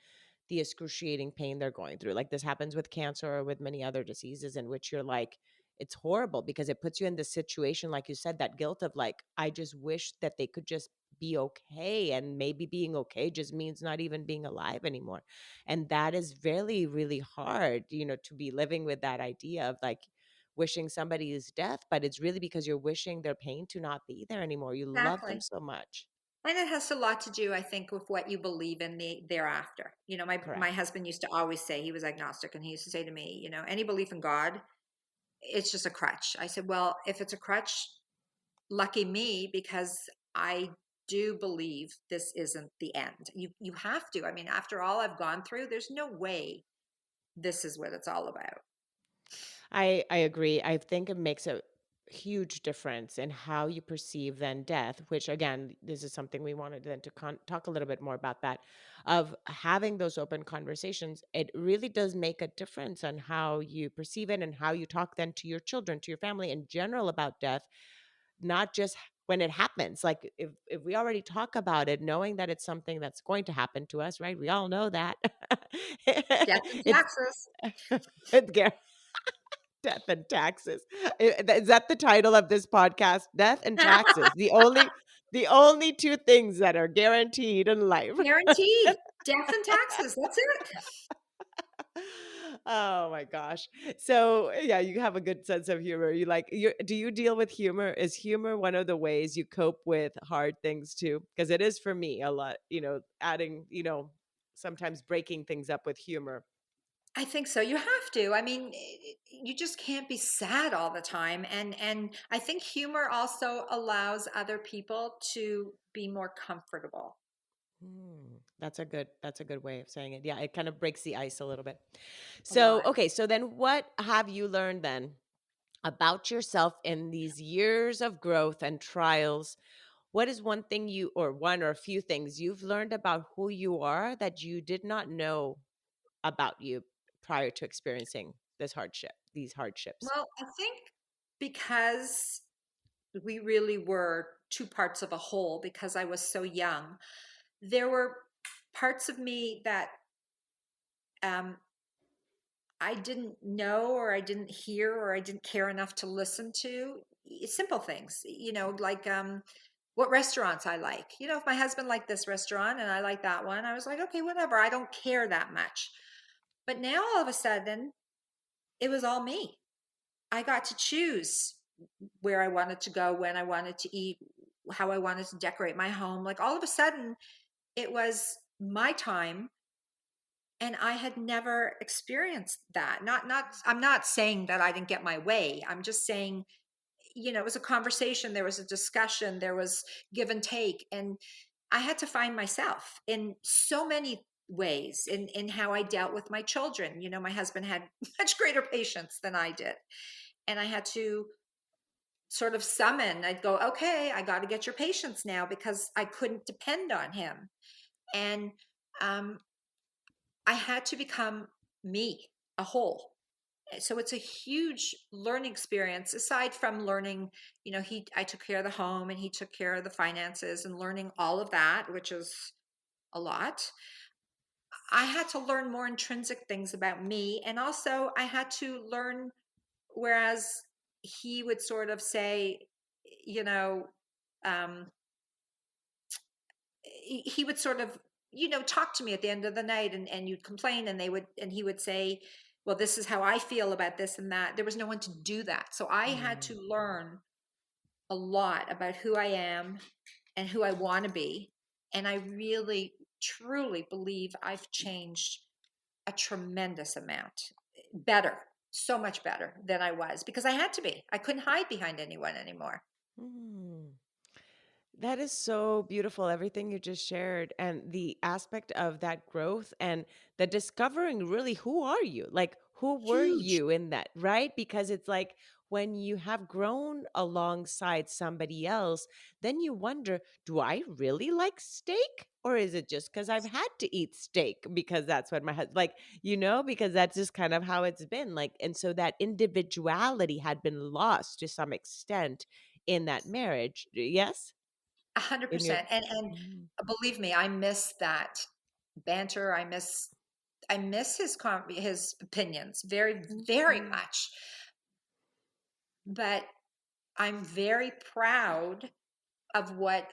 the excruciating pain they're going through. Like this happens with cancer or with many other diseases in which you're like, it's horrible because it puts you in this situation, like you said, that guilt of like, I just wish that they could just be okay. And maybe being okay just means not even being alive anymore. And that is really, really hard, to be living with that idea of like wishing somebody's death, but it's really because you're wishing their pain to not be there anymore. You love them Exactly. so much. And it has a lot to do, I think, with what you believe in the thereafter. My Correct. husband used to always say he was agnostic, and he used to say to me, any belief in God, it's just a crutch. I said, well, if it's a crutch, lucky me, because I do believe this isn't the end. You have to. I mean, after all I've gone through, there's no way this is what it's all about. I agree. I think it makes a huge difference in how you perceive then death, which again, this is something we wanted then to talk a little bit more about that of having those open conversations. It really does make a difference on how you perceive it and how you talk then to your children, to your family in general about death, not just when it happens. Like if we already talk about it, knowing that it's something that's going to happen to us, right? We all know that. Death and it's taxes. it's Death and taxes. Is that the title of this podcast? Death and taxes. The only two things that are guaranteed in life. Guaranteed. Death and taxes. That's it. Oh my gosh. So, yeah, you have a good sense of humor. Do you deal with humor? Is humor one of the ways you cope with hard things too? Because it is for me a lot, adding, sometimes breaking things up with humor. I think so. You have to. I mean, you just can't be sad all the time. And I think humor also allows other people to be more comfortable. That's a good way of saying it. Yeah, it kind of breaks the ice a little bit. A So, lot. okay, so then what have you learned then about yourself in these years of growth and trials? What is one thing or one or a few things you've learned about who you are that you did not know about you prior to experiencing? these hardships? Well, I think because we really were two parts of a whole, because I was so young, there were parts of me that um, I didn't know, or I didn't hear, or I didn't care enough to listen to. Simple things, like what restaurants I like. If my husband liked this restaurant and I like that one, I was like, okay, whatever. I don't care that much. But now all of a sudden, it was all me. I got to choose where I wanted to go, when I wanted to eat, how I wanted to decorate my home. Like all of a sudden, it was my time, and I had never experienced that. I'm not saying that I didn't get my way. I'm just saying, it was a conversation, there was a discussion, there was give and take, and I had to find myself in so many ways in how I dealt with my children. My husband had much greater patience than I did, and I had to sort of summon. I'd go, okay, I got to get your patience now, because I couldn't depend on him. And um, I had to become me, a whole. So it's a huge learning experience, aside from learning, I took care of the home and he took care of the finances, and learning all of that, which is a lot. I had to learn more intrinsic things about me. And also I had to learn, whereas he would sort of say, you know, um, he would sort of, talk to me at the end of the night, and you'd complain, and he would say, well, this is how I feel about this and that. There was no one to do that. So I had Mm. to learn a lot about who I am and who I want to be. And I really, truly believe I've changed a tremendous amount. Better, so much better than I was, because I had to be. I couldn't hide behind anyone anymore. Mm. That is so beautiful, everything you just shared, and the aspect of that growth and the discovering really who are you? Like, who were Huge. you in that, right? Because it's like when you have grown alongside somebody else, then you wonder, do I really like steak? Or is it just because I've had to eat steak because that's what my husband, like, because that's just kind of how it's been. Like, and so that individuality had been lost to some extent in that marriage. Yes? In your 100%. And Mm, believe me, I miss that banter. I miss his opinions very, very mhm, much. But I'm very proud of what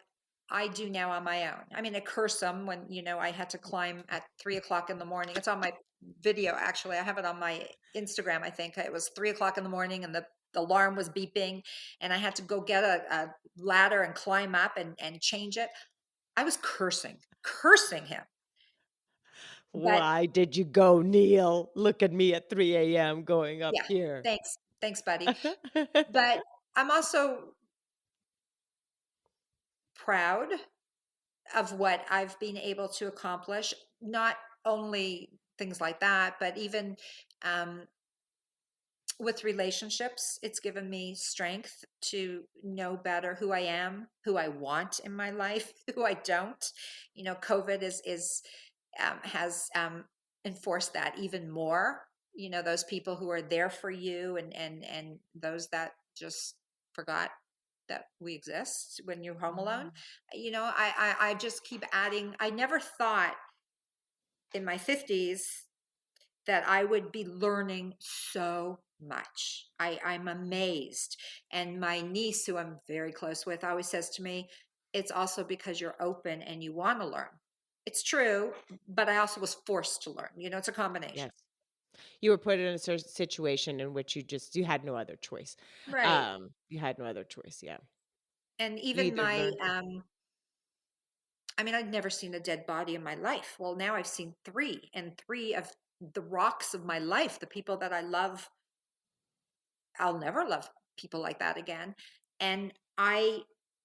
I do now on my own. I mean, I curse him when, I had to climb at 3 o'clock in the morning. It's on my video, actually. I have it on my Instagram, I think. It was 3 o'clock in the morning, and the alarm was beeping, and I had to go get a ladder and climb up and change it. I was cursing him. But why did you go, Neil? Look at me at 3 a.m. going up yeah, here. thanks. Thanks, buddy. But I'm also proud of what I've been able to accomplish, not only things like that, but even um, with relationships. It's given me strength to know better who I am, who I want in my life, who I don't. COVID is has enforced that even more. Those people who are there for you, and those that just forgot that we exist when you're home alone. Mm, I just keep adding. I never thought in my 50s that I would be learning so much. I'm amazed. And my niece, who I'm very close with, always says to me, it's also because you're open and you want to learn. It's true, but I also was forced to learn. It's a combination. yes. You were put in a situation in which you had no other choice. Right. You had no other choice. Yeah. And You even either my, learned or I mean, I'd never seen a dead body in my life. Well, now I've seen three, and three of the rocks of my life, the people that I love. I'll never love people like that again. And I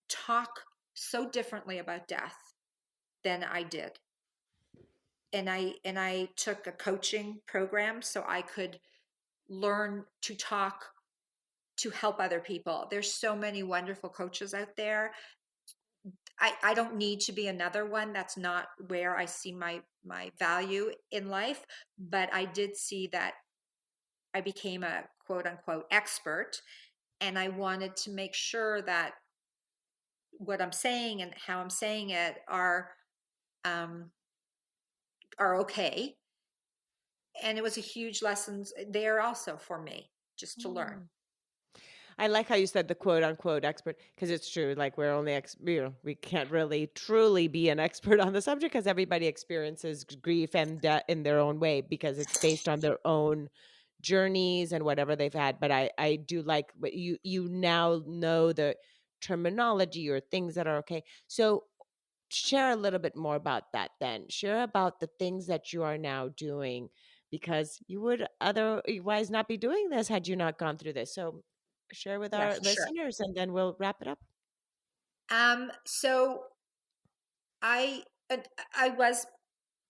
talk so differently about death than I did. And I took a coaching program so I could learn to talk to help other people. There's so many wonderful coaches out there. I don't need to be another one. That's not where I see my value in life. But I did see that I became a quote unquote expert, and I wanted to make sure that what I'm saying and how I'm saying it um, are okay. And it was a huge lesson there also for me, just to learn. Mm. I like how you said the quote unquote expert because it's true. Like we're only, we can't really truly be an expert on the subject because everybody experiences grief and death in their own way because it's based on their own journeys and whatever they've had. But I do like what you now know the terminology or things that are okay. So share a little bit more about that then. Share about the things that you are now doing because you would otherwise not be doing this had you not gone through this. So share with Yeah, our for sure. listeners and then we'll wrap it up. So I uh, I was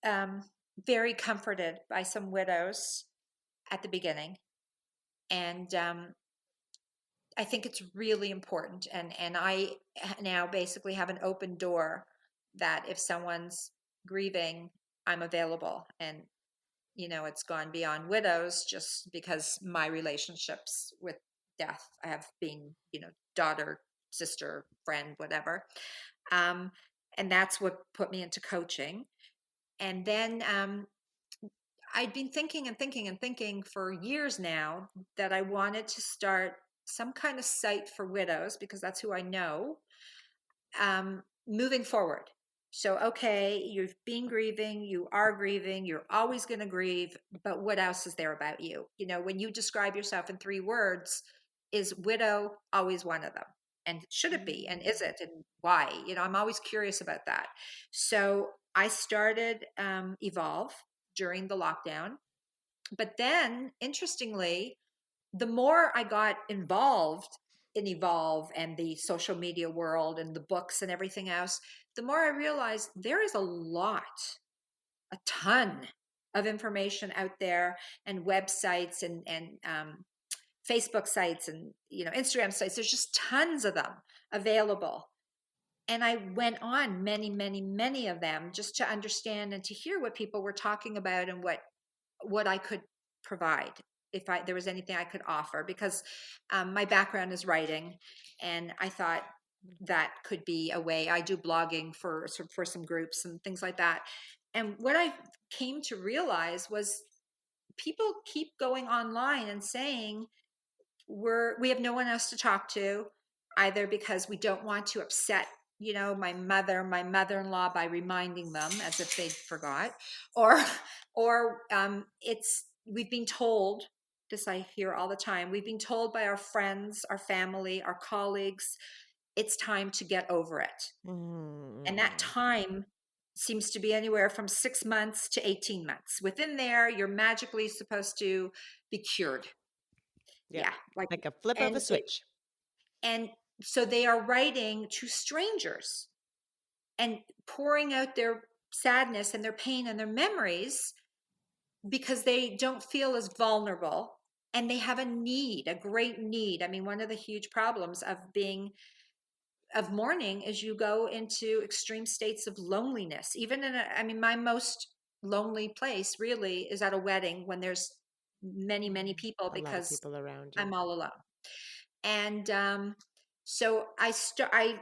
um, very comforted by some widows at the beginning, and I think it's really important. And I now basically have an open door that if someone's grieving, I'm available. And it's gone beyond widows just because my relationships with death have been, daughter, sister, friend, whatever. Um, and that's what put me into coaching. And then I'd been thinking and thinking and thinking for years now that I wanted to start some kind of site for widows because that's who I know, moving forward. So, okay, you've been grieving, you are grieving, you're always going to grieve, but what else is there about you? When you describe yourself in 3 words, is widow always one of them? And should it be? And is it? And why? I'm always curious about that. So, I started Evolve during the lockdown. But then, interestingly, the more I got involved in Evolve and the social media world and the books and everything else, the more I realized there is a ton of information out there, and websites and Facebook sites and Instagram sites. There's just tons of them available. And I went on many, many, many of them just to understand and to hear what people were talking about and what I could provide if there was anything I could offer, because my background is writing, and I thought that could be a way. I do blogging for some groups and things like that. And what I came to realize was people keep going online and saying we have no one else to talk to, either because we don't want to upset my mother-in-law by reminding them as if they forgot, or it's we've been told this. I hear all the time, we've been told by our friends, our family, our colleagues, it's time to get over it. And that Mm. time seems to be anywhere from 6 months to 18 months. Within there, you're magically supposed to be cured. Yep. Yeah, like, Like a flip of and a switch. and so they are writing to strangers and pouring out their sadness and their pain and their memories because they don't feel as vulnerable, and they have a great need. I mean, one of the huge problems of mourning is you go into extreme states of loneliness. Even I mean, my most lonely place really is at a wedding when there's many, many people, A lot of because people around you. I'm all alone. And so I've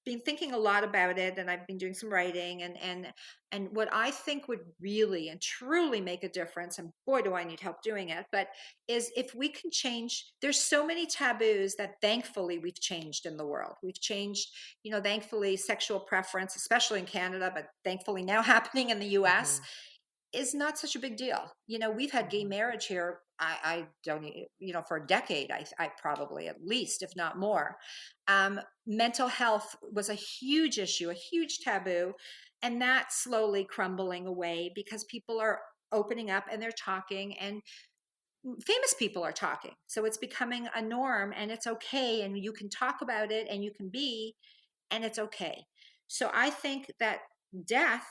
been thinking a lot about it, and I've been doing some writing, and what I think would really and truly make a difference, and boy do I need help doing it, but is if we can change. There's so many taboos that thankfully we've changed in the world. We've changed, thankfully, sexual preference, especially in Canada, but thankfully now happening in the US, Hmm. is not such a big deal. We've had gay Hmm. marriage here. I don't, for a decade, I probably, at least, if not more. Mental health was a huge issue, a huge taboo, and that's slowly crumbling away because people are opening up and they're talking, and famous people are talking. So it's becoming a norm, and it's okay, and you can talk about it, and you can be, and it's okay. So I think that death,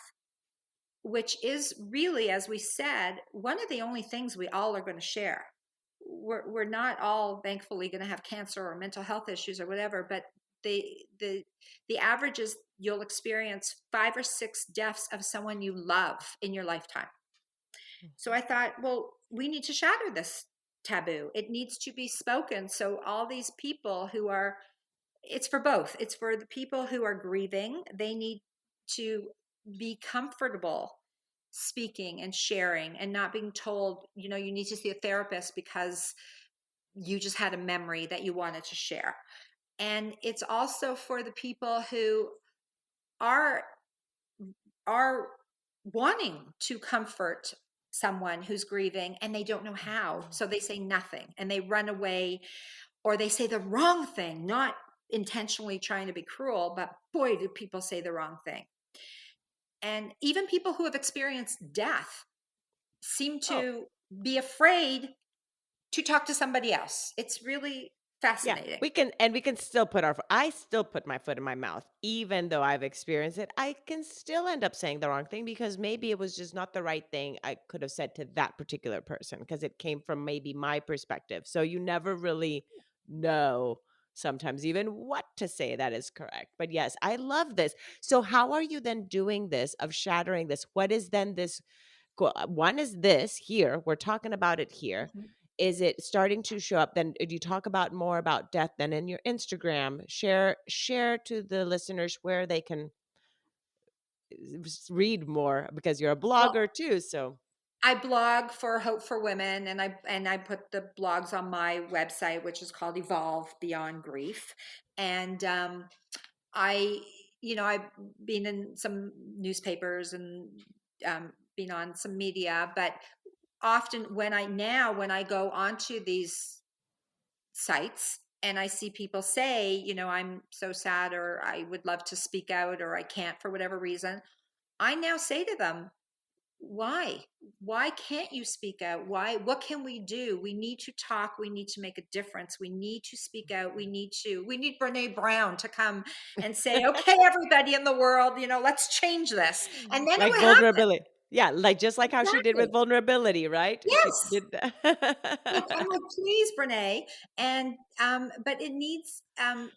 which is really, as we said, one of the only things we all are going to share. We're not all, thankfully, going to have cancer or mental health issues or whatever, but the the the average is you'll experience 5 or 6 deaths of someone you love in your lifetime. So I thought, well, we need to shatter this taboo. It needs to be spoken. So all these people who are, it's for both. It's for the people who are grieving. They need to be comfortable speaking and sharing and not being told, you need to see a therapist because you just had a memory that you wanted to share. And it's also for the people who are are wanting to comfort someone who's grieving and they don't know how. So they say nothing and they run away, or they say the wrong thing, not intentionally trying to be cruel, but boy, do people say the wrong thing. And even people who have experienced death seem Oh, to be afraid to talk to somebody else. It's really yeah, fascinating. we can still put our I still put my foot in my mouth even though I've experienced it. I can still end up saying the wrong thing because maybe it was just not the right thing I could have said to that particular person because it came from maybe my perspective. So you never really know sometimes even what to say that is correct. But yes, I love this. So how are you then doing this of shattering this? What is then this cool. One is this here. We're talking about it here. Mhm. Is it starting to show up? Then do you talk about more about death than in your Instagram? Share to the listeners where they can read more because you're a Well, blogger too. So I blog for Hope for Women, and I put the blogs on my website, which is called Evolve Beyond Grief. And I, I've been in some newspapers and been on some media, but often when I go onto these sites and I see people say, I'm so sad, or I would love to speak out, or I can't for whatever reason, I now say to them, why can't you speak out? What can we do? We need to talk. We need to make a difference. We need to speak out. We need Brene Brown to come and say, okay, everybody in the world, let's change this, and then it like would happen. vulnerability. Yeah, like just like how she did with Exactly. vulnerability, right? She Yes. did that. I'm like, please, Brene. And but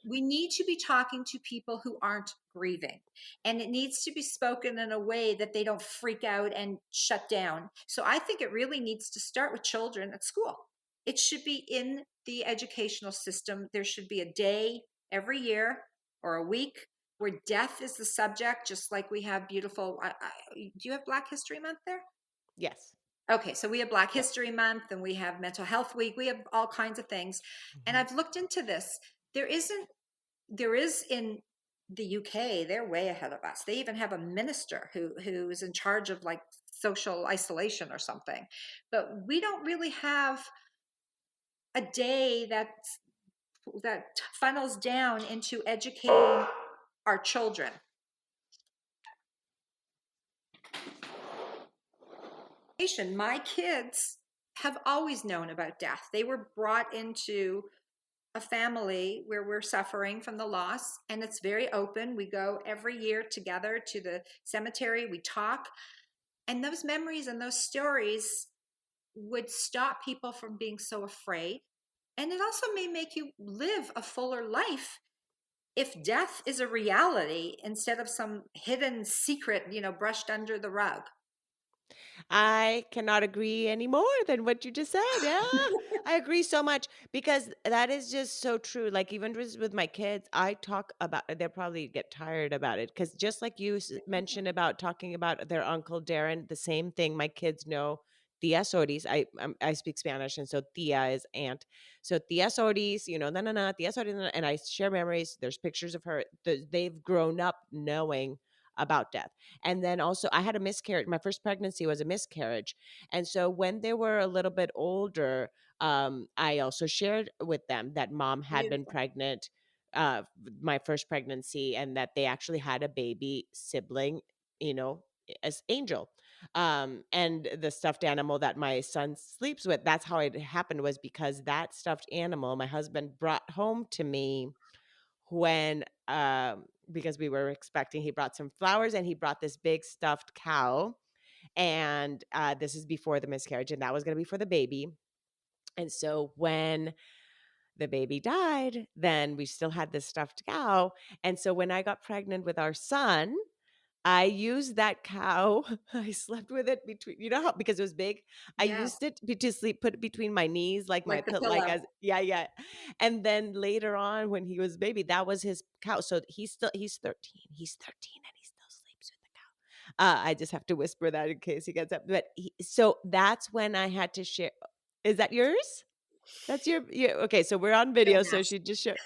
we need to be talking to people who aren't grieving. And it needs to be spoken in a way that they don't freak out and shut down. So I think it really needs to start with children at school. It should be in the educational system. There should be a day every year or a week where death is the subject, just like we have beautiful. Do you have Black History Month there? Yes. Okay, so we have Black Yep. History Month and we have Mental Health Week. We have all kinds of things. And Mhm. I've looked into this. There is in the UK, they're way ahead of us. They even have a minister who is in charge of like social isolation or something. But we don't really have a day that funnels down into educating our children. My kids have always known about death. They were brought into a family where we're suffering from the loss, and it's very open. We go every year together to the cemetery, we talk, and those memories and those stories would stop people from being so afraid. And it also may make you live a fuller life if death is a reality instead of some hidden secret, brushed under the rug. I cannot agree any more than what you just said. Yeah, I agree so much because that is just so true. Like even just with my kids, I talk about. They'll probably get tired about it because just like you mentioned about talking about their uncle Darren, the same thing. My kids know Tia Soris. I speak Spanish, and so Tia is aunt. So Tia Soris, na na na Tia Soris, and I share memories. There's pictures of her. They've grown up knowing about death. And then also, I had a miscarriage. My first pregnancy was a miscarriage. And so when they were a little bit older, I also shared with them that mom had been Beautiful. pregnant, my first pregnancy, and that they actually had a baby sibling, you know, as Angel. And the stuffed animal that my son sleeps with, that's how it happened, was because that stuffed animal my husband brought home to me when because we were expecting, he brought some flowers and he brought this big stuffed cow, and this is before the miscarriage, and that was going to be for the baby. And so when the baby died, then we still had this stuffed cow. And so when I got pregnant with our son, I used that cow. I slept with it between, how, because it was big, I Yeah, used it to sleep, put it between my knees, like my like the pill, like pillow. as yeah, yeah. And then later on when he was a baby, that was his cow. So he's 13. He's 13 and he still sleeps with the cow. I just have to whisper that in case he gets up. But so that's when I had to share. Is that yours? That's your okay, so we're on video, Don't so ask. she just showed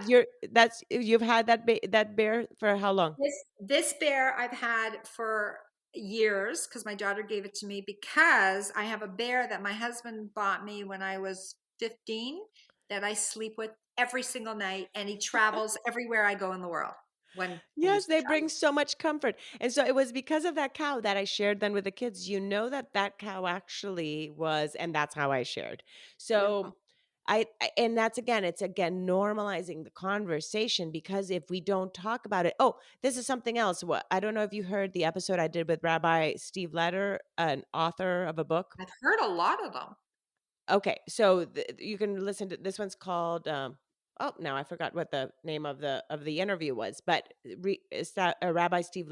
you're that's you've had that bear for how long? This bear I've had for years because my daughter gave it to me because I have a bear that my husband bought me when I was 15 that I sleep with every single night, and he travels everywhere I go in the world when Yes, he's they bring traveling. so much comfort. And so it was because of that cow that I shared then with the kids. You know that that cow actually was, and that's how I shared. So Beautiful. and that's again, it's again normalizing the conversation because if we don't talk about it, oh, this is something else. What I don't know if you heard the episode I did with Rabbi Steve Letter, an author of a book. I've heard a lot of them. Okay, so you can listen to this one's called. Oh, now I forgot what the name of the interview was, but it's that Rabbi Steve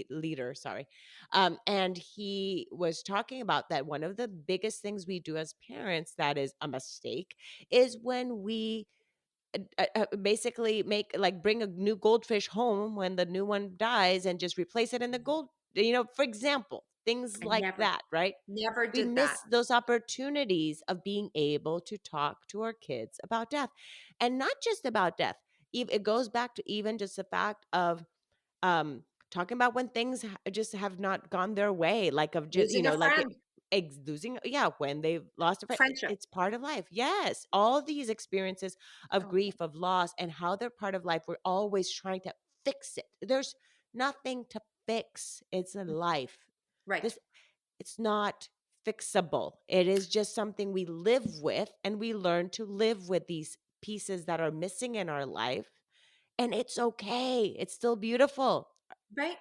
Leader, sorry, and he was talking about that one of the biggest things we do as parents that is a mistake is when we basically make like bring a new goldfish home when the new one dies and just replace it in the gold. For example, things I like that, right? never We did that. miss those opportunities of being able to talk to our kids about death, and not just about death. It goes back to even just the fact of talking about when things just have not gone their way, like of just Losing a like friend, losing, yeah, when they've lost a friend. friendship. It's part of life. Yes, all these experiences of Oh, grief, of loss, and how they're part of life. We're always trying to fix it. There's nothing to fix. It's a life. right. This It's not fixable. It is just something we live with, and we learn to live with these pieces that are missing in our life. And it's okay. It's still beautiful. Right.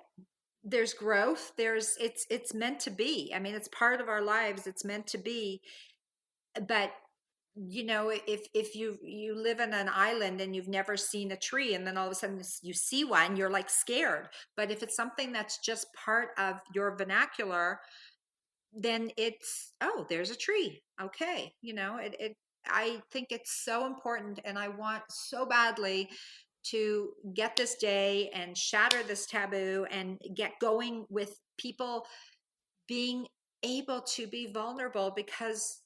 There's growth. It's meant to be. I mean, it's part of our lives. It's meant to be. But if you live in an island and you've never seen a tree, and then all of a sudden you see one, you're like scared. But if it's something that's just part of your vernacular, then it's, oh, there's a tree. Okay. I think it's so important, and I want so badly to get this day and shatter this taboo and get going with people being able to be vulnerable, because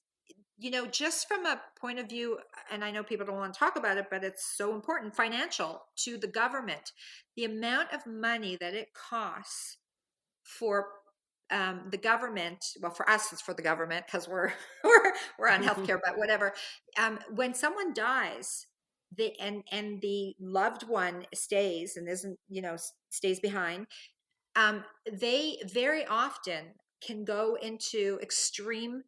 just from a point of view, and I know people don't want to talk about it, but it's so important, financial, to the government, the amount of money that it costs for the government. Well, for us it's for the government because we're on healthcare, but whatever. When someone dies, and the loved one stays and isn't, stays behind, they very often can go into extreme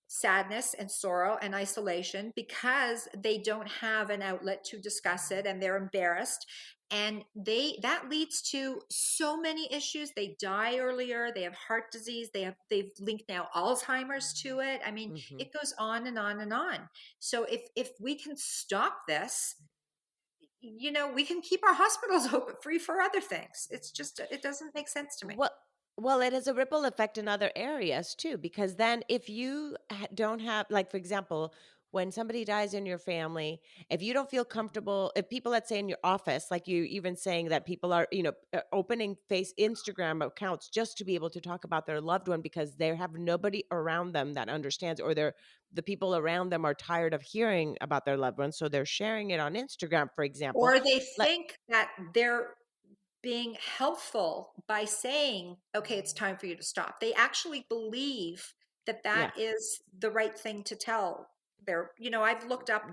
sadness and sorrow and isolation because they don't have an outlet to discuss it, and they're embarrassed, and that leads to so many issues. They die earlier, they have heart disease, they've linked now Alzheimer's to it. I mean, Mhm. it goes on and on and on. So if we can stop this, we can keep our hospitals open free for other things. It's just, it doesn't make sense to me. Well, well, it has a ripple effect in other areas too, because then if you don't have, like, for example, when somebody dies in your family, if you don't feel comfortable, if people, let's say in your office, like you even saying that people are, opening face Instagram accounts just to be able to talk about their loved one because they have nobody around them that understands, or the people around them are tired of hearing about their loved ones, so they're sharing it on Instagram, for example. Or they Like, think that they're being helpful by saying, okay, it's time for you to stop. They actually believe that yeah. that is the right thing to tell. I've looked up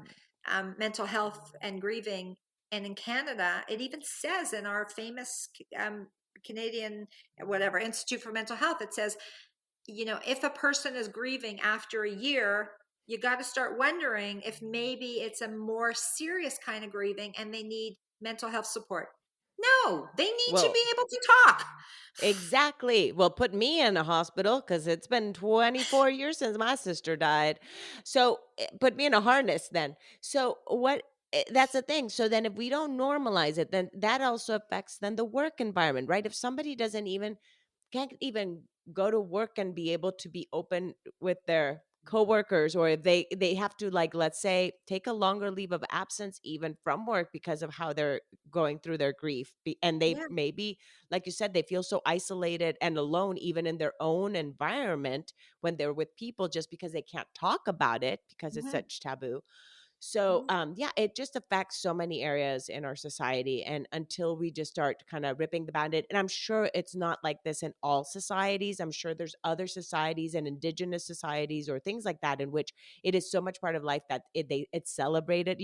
mental health and grieving, and in Canada, it even says in our famous Canadian, whatever, Institute for Mental Health, it says, if a person is grieving after a year, you got to start wondering if maybe it's a more serious kind of grieving and they need mental health support. No, they need to Well, be able to talk. exactly. Well, put me in a hospital because it's been 24 years since my sister died. So put me in a harness then. So what? That's the thing. So then if we don't normalize it, then that also affects then the work environment, right? If somebody doesn't even can't even go to work and be able to be open with their coworkers, or if they have to, like, let's say, take a longer leave of absence even from work because of how they're going through their grief, and they Yeah. maybe, like you said, they feel so isolated and alone even in their own environment when they're with people, just because they can't talk about it because it's Mhm. such taboo. So, Mhm. yeah, it just affects so many areas in our society. And until we just start kind of ripping the band-aid, and I'm sure it's not like this in all societies. I'm sure there's other societies and indigenous societies or things like that in which it is so much part of life that it's celebrated.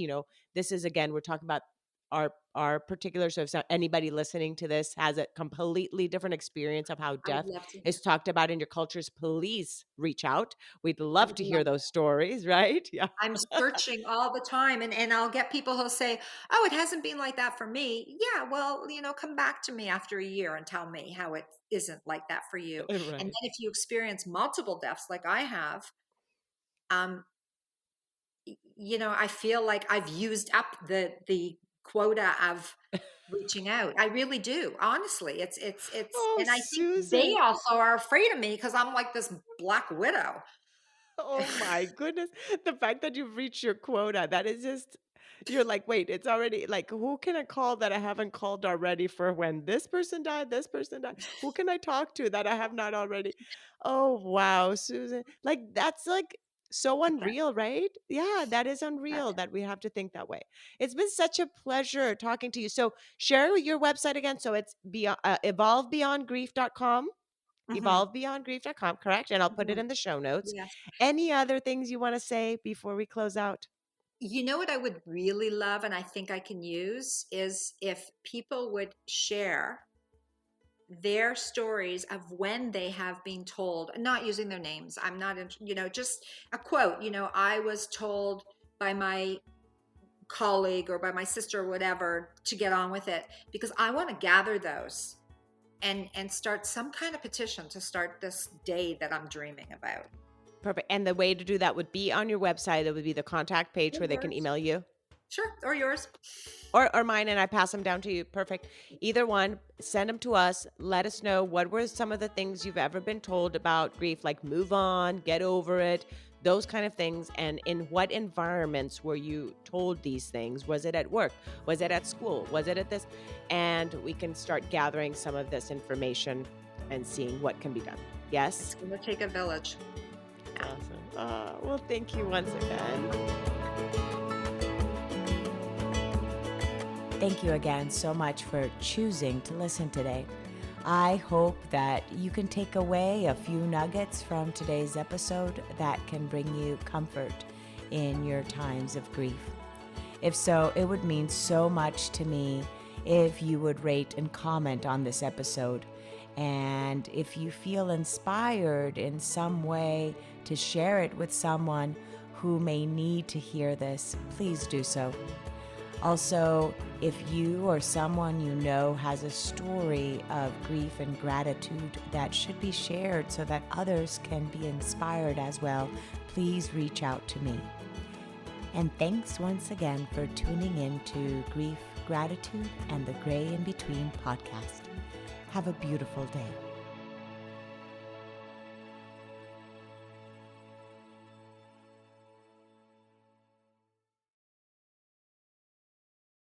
This is, again, we're talking about our particular. So if anybody listening to this has a completely different experience of how I would death love to is hear. talked about in your cultures, please reach out. We'd I love would to love hear those stories, right? Yeah. I'm searching all the time, and I'll get people who'll say, "Oh, it hasn't been like that for me." Yeah, well, come back to me after a year and tell me how it isn't like that for you. And then Right. if you experience multiple deaths like I have, um, I feel like I've used up the quota of reaching out. I really do. Honestly, it's Oh, and I think they Susan. also are afraid of me because I'm like this black widow. Oh my goodness. The fact that you've reached your quota, that is just, you're like, wait, it's already like, who can I call that I haven't called already for when this person died, this person died? Who can I talk to that I have not already? Oh, wow, Susan. Like, that's like so unreal, right? Yeah, that is unreal that we have to think that way. It's been such a pleasure talking to you. So share your website again. So it's evolvebeyondgrief.com. Mhm, Evolvebeyondgrief.com, correct? And I'll put it mhm, in the show notes. yes. Any other things you want to say before we close out? You know what I would really love, and I think I can use, is if people would share their stories of when they have been told, not using their names. I'm not, just a quote. I was told by my colleague or by my sister or whatever to get on with it, because I want to gather those and start some kind of petition to start this day that I'm dreaming about. Perfect. And the way to do that would be on your website. It would be the contact page Or where they can yours. email you. Sure, or yours. Or mine, and I pass them down to you. Perfect. Either one, send them to us. Let us know what were some of the things you've ever been told about grief, like move on, get over it, those kind of things. And in what environments were you told these things? Was it at work? Was it at school? Was it at this? And we can start gathering some of this information and seeing what can be done. Yes? It's going to take a village. Yeah. Awesome. Well, thank you once again. Thank you again so much for choosing to listen today. I hope that you can take away a few nuggets from today's episode that can bring you comfort in your times of grief. If so, it would mean so much to me if you would rate and comment on this episode. And if you feel inspired in some way to share it with someone who may need to hear this, please do so. Also, if you or someone you know has a story of grief and gratitude that should be shared so that others can be inspired as well, please reach out to me. And thanks once again for tuning in to Grief, Gratitude, and the Gray in Between podcast. Have a beautiful day.